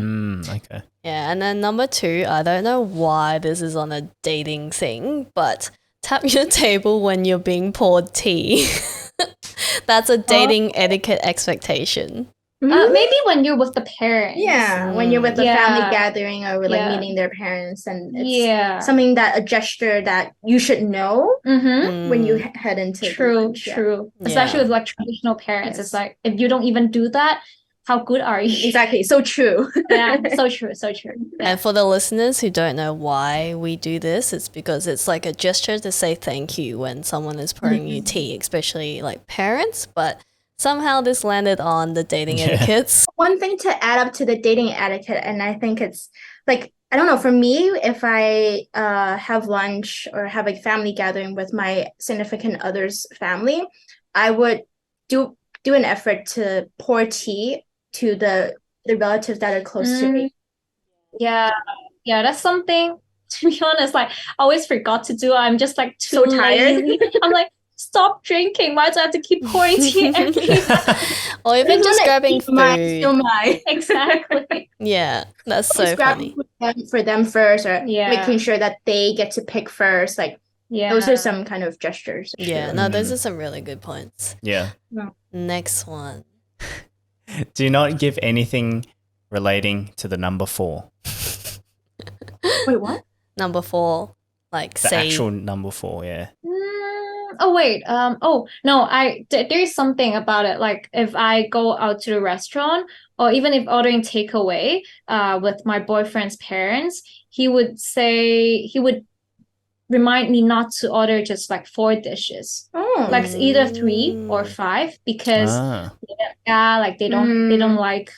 Okay. Yeah, and then number 2, I don't know why this is on a dating thing, but tap your table when you're being poured tea. That's a dating etiquette expectation. Maybe when you're with the parents. Yeah, when you're with the family gathering or like meeting their parents, and it's something that a gesture that you should know when you head into True. Especially with like traditional parents. It's like, if you don't even do that, how good are you? Exactly. So true. Yeah, so true. Yeah. And for the listeners who don't know why we do this, it's because it's like a gesture to say thank you when someone is pouring you tea, especially like parents, but somehow this landed on the dating etiquettes. One thing to add up to the dating etiquette, and I think it's like, I don't know, for me, if I have lunch or have a family gathering with my significant other's family, I would do an effort to pour tea to the relatives that are close to me. Yeah, that's something, to be honest, like I always forgot to do. I'm just like too so tired. lazy. I'm like, stop drinking. Why do I have to keep pouring tea every Or even just grabbing food. Exactly. Yeah, that's so funny. For them first, or making sure that they get to pick first. Like, those are some kind of gestures. Yeah, no, those are some really good points. Yeah. Next one. Do not give anything relating to the number 4. Wait, what? Number 4, like the actual number 4, yeah. Oh wait, oh no, there's something about it. Like if I go out to the restaurant, or even if ordering takeaway with my boyfriend's parents, he would remind me not to order just like 4 dishes. Like it's either 3 or 5, because like they don't like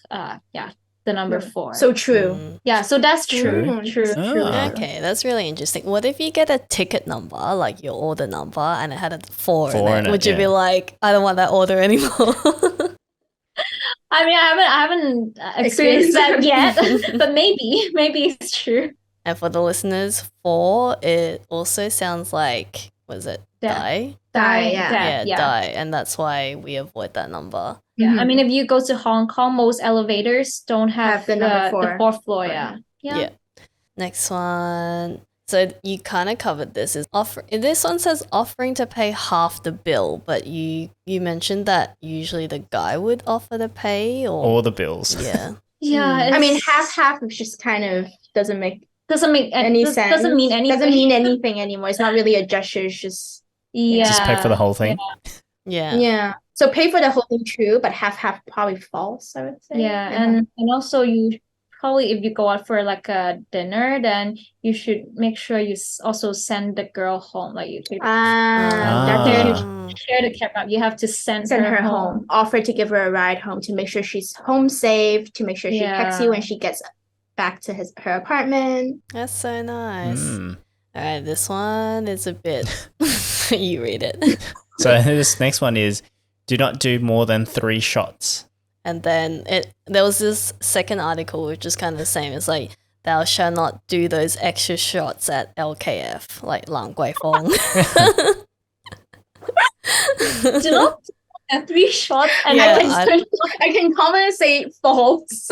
the number 4. So true. Yeah, so that's true. True. Okay, that's really interesting. What if you get a ticket number, like your order number, and it had a 4 in it? Would you be like, I don't want that order anymore? I mean, I haven't experienced that yet, but maybe it's true. And for the listeners, 4, it also sounds like, was it die? Die, die, and that's why we avoid that number. Yeah, I mean, if you go to Hong Kong, most elevators don't have the number 4. The 4th floor. Yeah. Next one. So you kind of covered this. This one says offering to pay half the bill, but you mentioned that usually the guy would offer to pay, or all the bills. Yeah. Yeah. I mean, half just kind of doesn't make any sense. Doesn't mean anything. Doesn't mean anything anymore. It's not really a gesture. It's just just pay for the whole thing. Yeah. So pay for the whole thing, true, but half probably false, I would say. Yeah, and also you probably, if you go out for like a dinner, then you should make sure you also send the girl home. Like you share the cab. You have to send her home. Offer to give her a ride home, to make sure she's home safe, to make sure she texts you when she gets back to her apartment. That's so nice. All right, this one is a bit you read it. So this next one is, do not do more than 3 shots. And then there was this second article which is kind of the same. It's like, thou shalt not do those extra shots at LKF, like Lang Gui Fong. Do not do 3 shots, and I can commonly say false.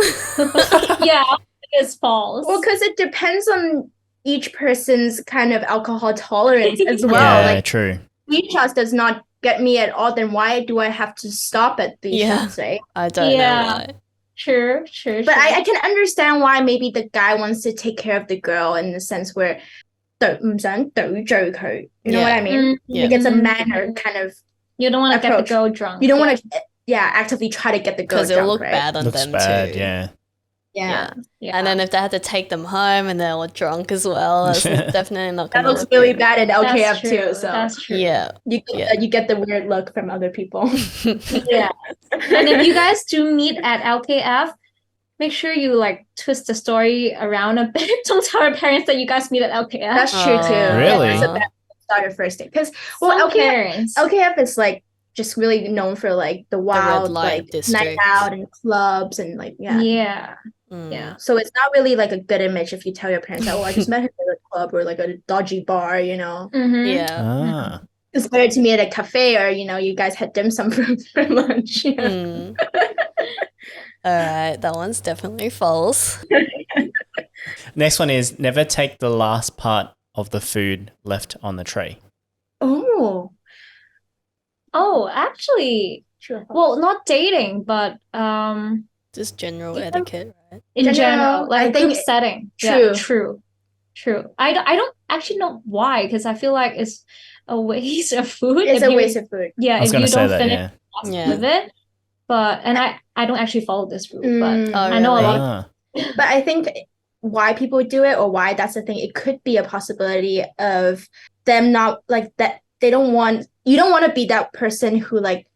Yeah, it is false. Well, because it depends on each person's kind of alcohol tolerance as well. Yeah, like, true. 3 shots does not get me at all, then why do I have to stop at 3 shots, right? I don't know why. True. But I can understand why maybe the guy wants to take care of the girl, in the sense where you know what I mean? Like, it's a manner kind of you don't want to get the girl drunk. You don't want to actively try to get the girl drunk, because it'll look right? bad on Looks them bad, too. Yeah. Yeah. Yeah. And then if they had to take them home and they're all drunk as well, that's definitely not That gonna looks look really good. bad in That's LKF true. too. So That's true. Yeah. you get the weird look from other people. Yeah. And if you guys do meet at LKF, make sure you like twist the story around a bit. Don't tell our parents that you guys meet at LKF. That's true too. Oh. Really? That's a bad start of first date. Because Some LKF parents. LKF is like just really known for like the wild light like night district. out and clubs and like Yeah. Mm. Yeah. So it's not really like a good image if you tell your parents that, oh, I just met him at a club or like a dodgy bar, you know. Mhm. Yeah. Ah. It's better to meet at a cafe or, you know, you guys had dim sum for lunch. You know? Mm. All right, that one's definitely false. Next one is never take the last part of the food left on the tray. Oh, Oh, actually, true. well, not dating, but Just general Yeah. etiquette, right? in General, general, like I a group think- setting. True. Yeah, true. I don't actually know why, because I feel like it's a waste of food. It's if a you- waste of food. Yeah, I was if going to you say don't that, finish yeah. lots Yeah. with it. But I don't actually follow this rule, but Mm. Oh, I know a really? lot of Ah. But I think why people do it or why that's the thing, it could be a possibility of them not like that. You don't want to be that person who like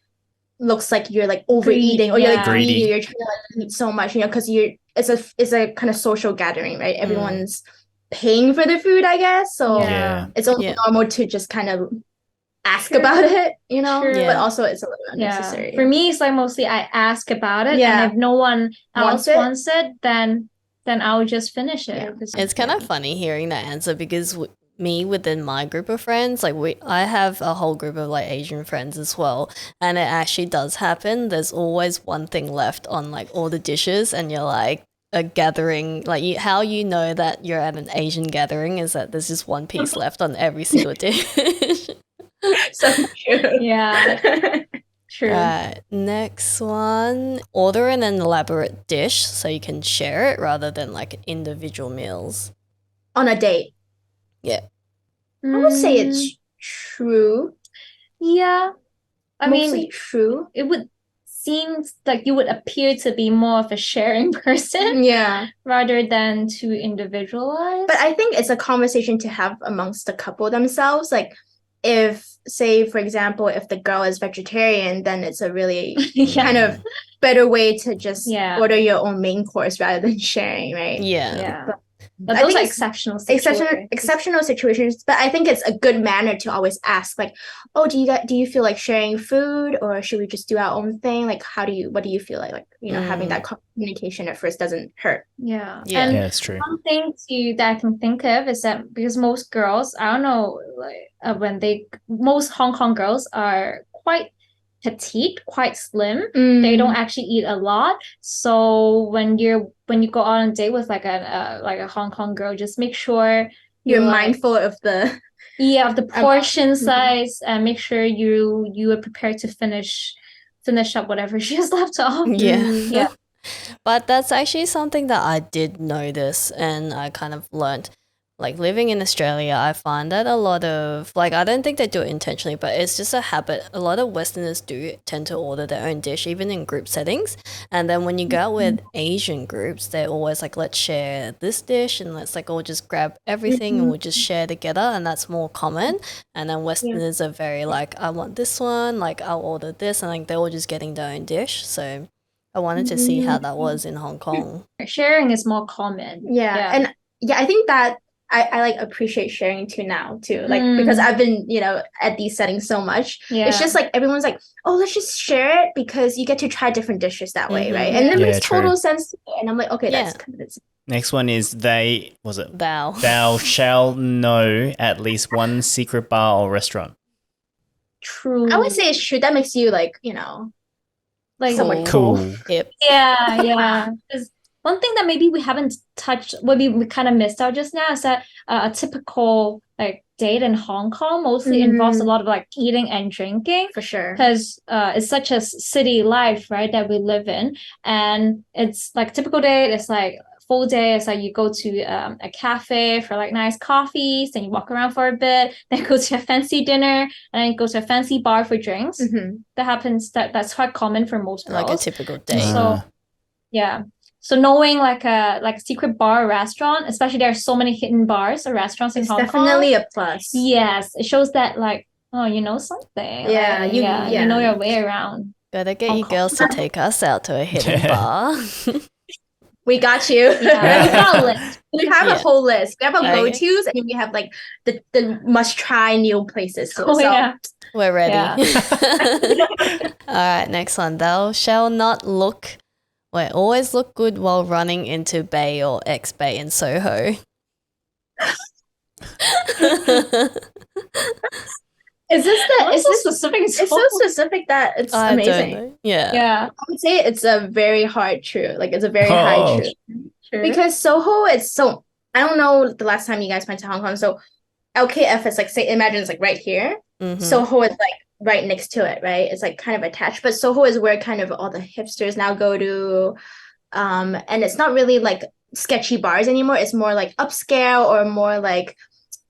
looks like you're like overeating or you're like Yeah. greedy. Greedy. You're trying to like eat so much, you know, because it's a kind of social gathering, right? Everyone's paying for the food, I guess. So Yeah. it's only Yeah. normal to just kind of ask True. about it, you know. True. But Yeah. also it's a little unnecessary. Yeah. For me, it's like mostly I ask about it, Yeah. and if no one Wants else it? wants it, then I'll just finish it. Yeah. 'Cause- It's kind of yeah. funny hearing that answer because me within my group of friends, like I have a whole group of like Asian friends as well, and it actually does happen. There's always one thing left on like all the dishes, and you're like a gathering, like how you know that you're at an Asian gathering is that there's just one piece left on every single dish. So true. Yeah. True. Right, next one. Order an elaborate dish so you can share it rather than like individual meals. On a date. I would say it's true. Yeah. I Mostly mean, true. it would seem like you would appear to be more of a sharing person Yeah. rather than to individualize. But I think it's a conversation to have amongst the couple themselves. Like if, say, for example, if the girl is vegetarian, then it's a really Yeah. kind of better way to just Yeah. order your own main course rather than sharing, right? Yeah. Yeah. But But I those think are it's exceptional exceptional situations, but I think it's a good manner to always ask, like, oh, do you feel like sharing food, or should we just do our own thing? Like, what do you feel like you know, having that communication at first doesn't hurt. Yeah. Yeah. And Yeah, it's true. one thing that I can think of is that because most girls, I don't know, like most Hong Kong girls are quite petite, quite slim. They don't actually eat a lot. So when you go on a date with like a Hong Kong girl, just make sure You're like, mindful of the of the portion mhm. size, and make sure you are prepared to finish up whatever she has left off. Yeah. Yeah. But that's actually something that I did notice and I kind of learned. Like living in Australia, I find that a lot of, like, I don't think they do it intentionally, but it's just a habit. A lot of Westerners do tend to order their own dish, even in group settings. And then when you go out with Asian groups, they're always like, let's share this dish and let's like all just grab everything and we'll just share together. And that's more common. And then Westerners are very like, I want this one, like I'll order this. And like they're all just getting their own dish. So I wanted to see how that was in Hong Kong. Sharing is more common. Yeah. And yeah, I think that I like appreciate sharing too now too. Like because I've been, you know, at these settings so much. Yeah. It's just like everyone's like, oh, let's just share it because you get to try different dishes that way, right? And it Yeah, makes total true. sense to me. And I'm like, okay, Yeah. that's kind of it. Next one is Thou. thou shall know at least one secret bar or restaurant. True. I would say it's true. That makes you like, you know, like someone Cool. Yep. yeah. 'Cause one thing that maybe we haven't touched, maybe we kind of missed out just now, is that a typical like date in Hong Kong mostly involves a lot of like eating and drinking, for sure. because it's such a city life, right, that we live in, and it's like typical date. It's like full day. It's like you go to a cafe for like nice coffees, then you walk around for a bit, then go to a fancy dinner, and then go to a fancy bar for drinks. Mhm. That happens. That's quite common for most girls. Like a typical date. So yeah. So knowing like a secret bar or restaurant, especially there are so many hidden bars or restaurants in It's Hong definitely Kong. a plus. Yes, it shows that like, oh, you know something. Yeah, like, you know your way around. Gotta get Hong you Kong. girls to take us out to a hidden bar. We got you. Yeah, we got a list. We have Yeah. a whole list. We have a Okay. go-tos, and we have like the must-try new places. Oh yeah. We're ready. Yeah. All right, next one. Thou shall not look. Wait, always look good while running into Bay or X Bay in Soho. Is this the? What's Is so this? specific? It's so specific that it's I amazing. don't know. Yeah. Yeah. I would say it's a very hard truth. Like it's a very high Oh. truth. True. Because Soho is so. I don't know the last time you guys went to Hong Kong. So LKF is like, say, imagine it's like right here. Mhm. Soho is like right next to it, right? It's like kind of attached. But Soho is where kind of all the hipsters now go to. And it's not really like sketchy bars anymore. It's more like upscale or more like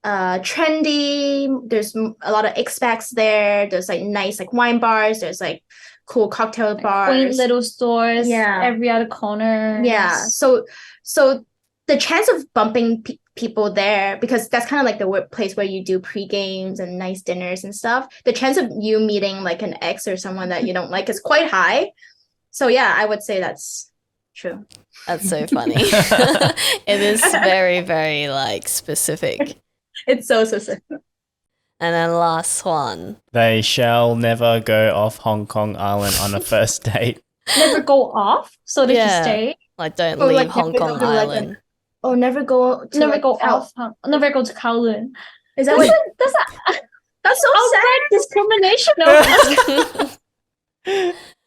trendy. There's a lot of expats there. There's like nice like wine bars. There's like cool cocktail Like bars. quaint little stores. Yeah. Every other corner. Yeah. So the chance of bumping people there, because that's kind of like the place where you do pre-games and nice dinners and stuff. The chance of you meeting like an ex or someone that you don't like is quite high. So yeah, I would say that's true. That's so funny. It is very, very like specific. It's so specific. And then last one. They shall never go off Hong Kong Island on a first date. Never go off. So did Yeah. you stay? Like don't Or, leave like, Hong never Kong go to, like, Island. Oh, never go to Never like, go out. off. Never go to Kowloon. Is that what? That's That's so sad. outright discrimination.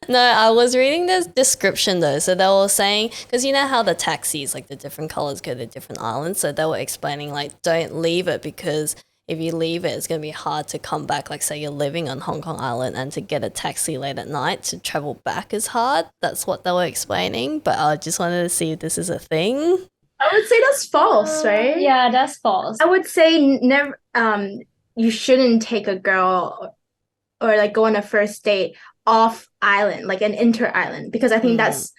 No, I was reading the description though. So they were saying, because you know how the taxis, like the different colors go to different islands. So they were explaining like, don't leave it because if you leave it, it's going to be hard to come back. Like say you're living on Hong Kong Island and to get a taxi late at night to travel back is hard. That's what they were explaining. But I just wanted to see if this is a thing. I would say that's false, right? Yeah, that's false. I would say never. You shouldn't take a girl or like go on a first date off island, like an inter island, because I think that's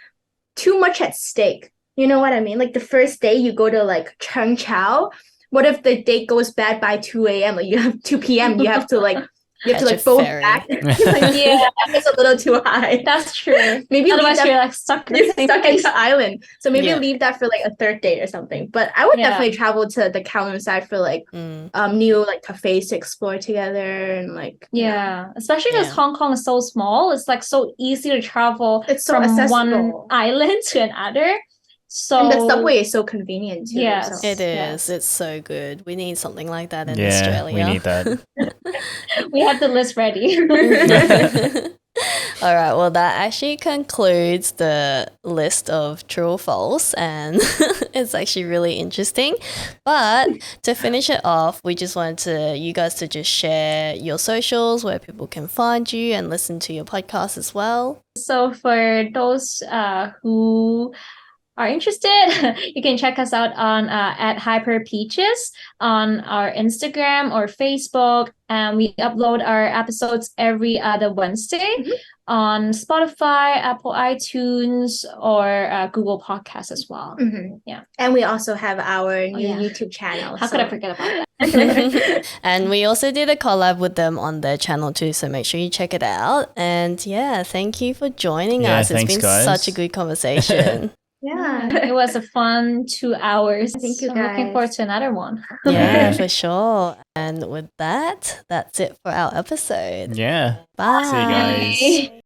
too much at stake. You know what I mean? Like the first day you go to like Cheung Chau. What if the date goes bad by 2 a.m.? Like you have 2 p.m. You have to like Catch a boat ferry. back. Like, yeah, it's a little too high. That's true. Maybe Otherwise leave you're that, like stuck in you're the same stuck place. in the island. So maybe Yeah. leave that for like a third date or something. But I would Yeah. definitely travel to the Kowloon side for like new like cafes to explore together and like you know. Yeah, especially because Yeah. Hong Kong is so small. It's like so easy to travel It's so from one accessible. island to another. So And the subway is so convenient too. Yes. So. It is. Yes. It's so good. We need something like that in Yeah, Australia. we need that. we have the list ready. All right. Well, that actually concludes the list of true or false, and it's actually really interesting. But to finish it off, we just wanted you guys to just share your socials where people can find you and listen to your podcast as well. So for those who are interested, you can check us out on at Hyper Peaches on our Instagram or Facebook, and we upload our episodes every other Wednesday on Spotify, Apple iTunes, or Google Podcasts as well. Mhm. Yeah. And we also have our new yeah. YouTube channel. How could I forget about that? And we also did a collab with them on their channel too, so make sure you check it out. And yeah, thank you for joining Yeah, us. It's thanks, been guys. such a good conversation. Yeah. It was a fun 2 hours. Thank you, I'm looking guys. forward to another one. Yeah, for sure. And with that, that's it for our episode. Yeah. Bye. See you guys. Bye.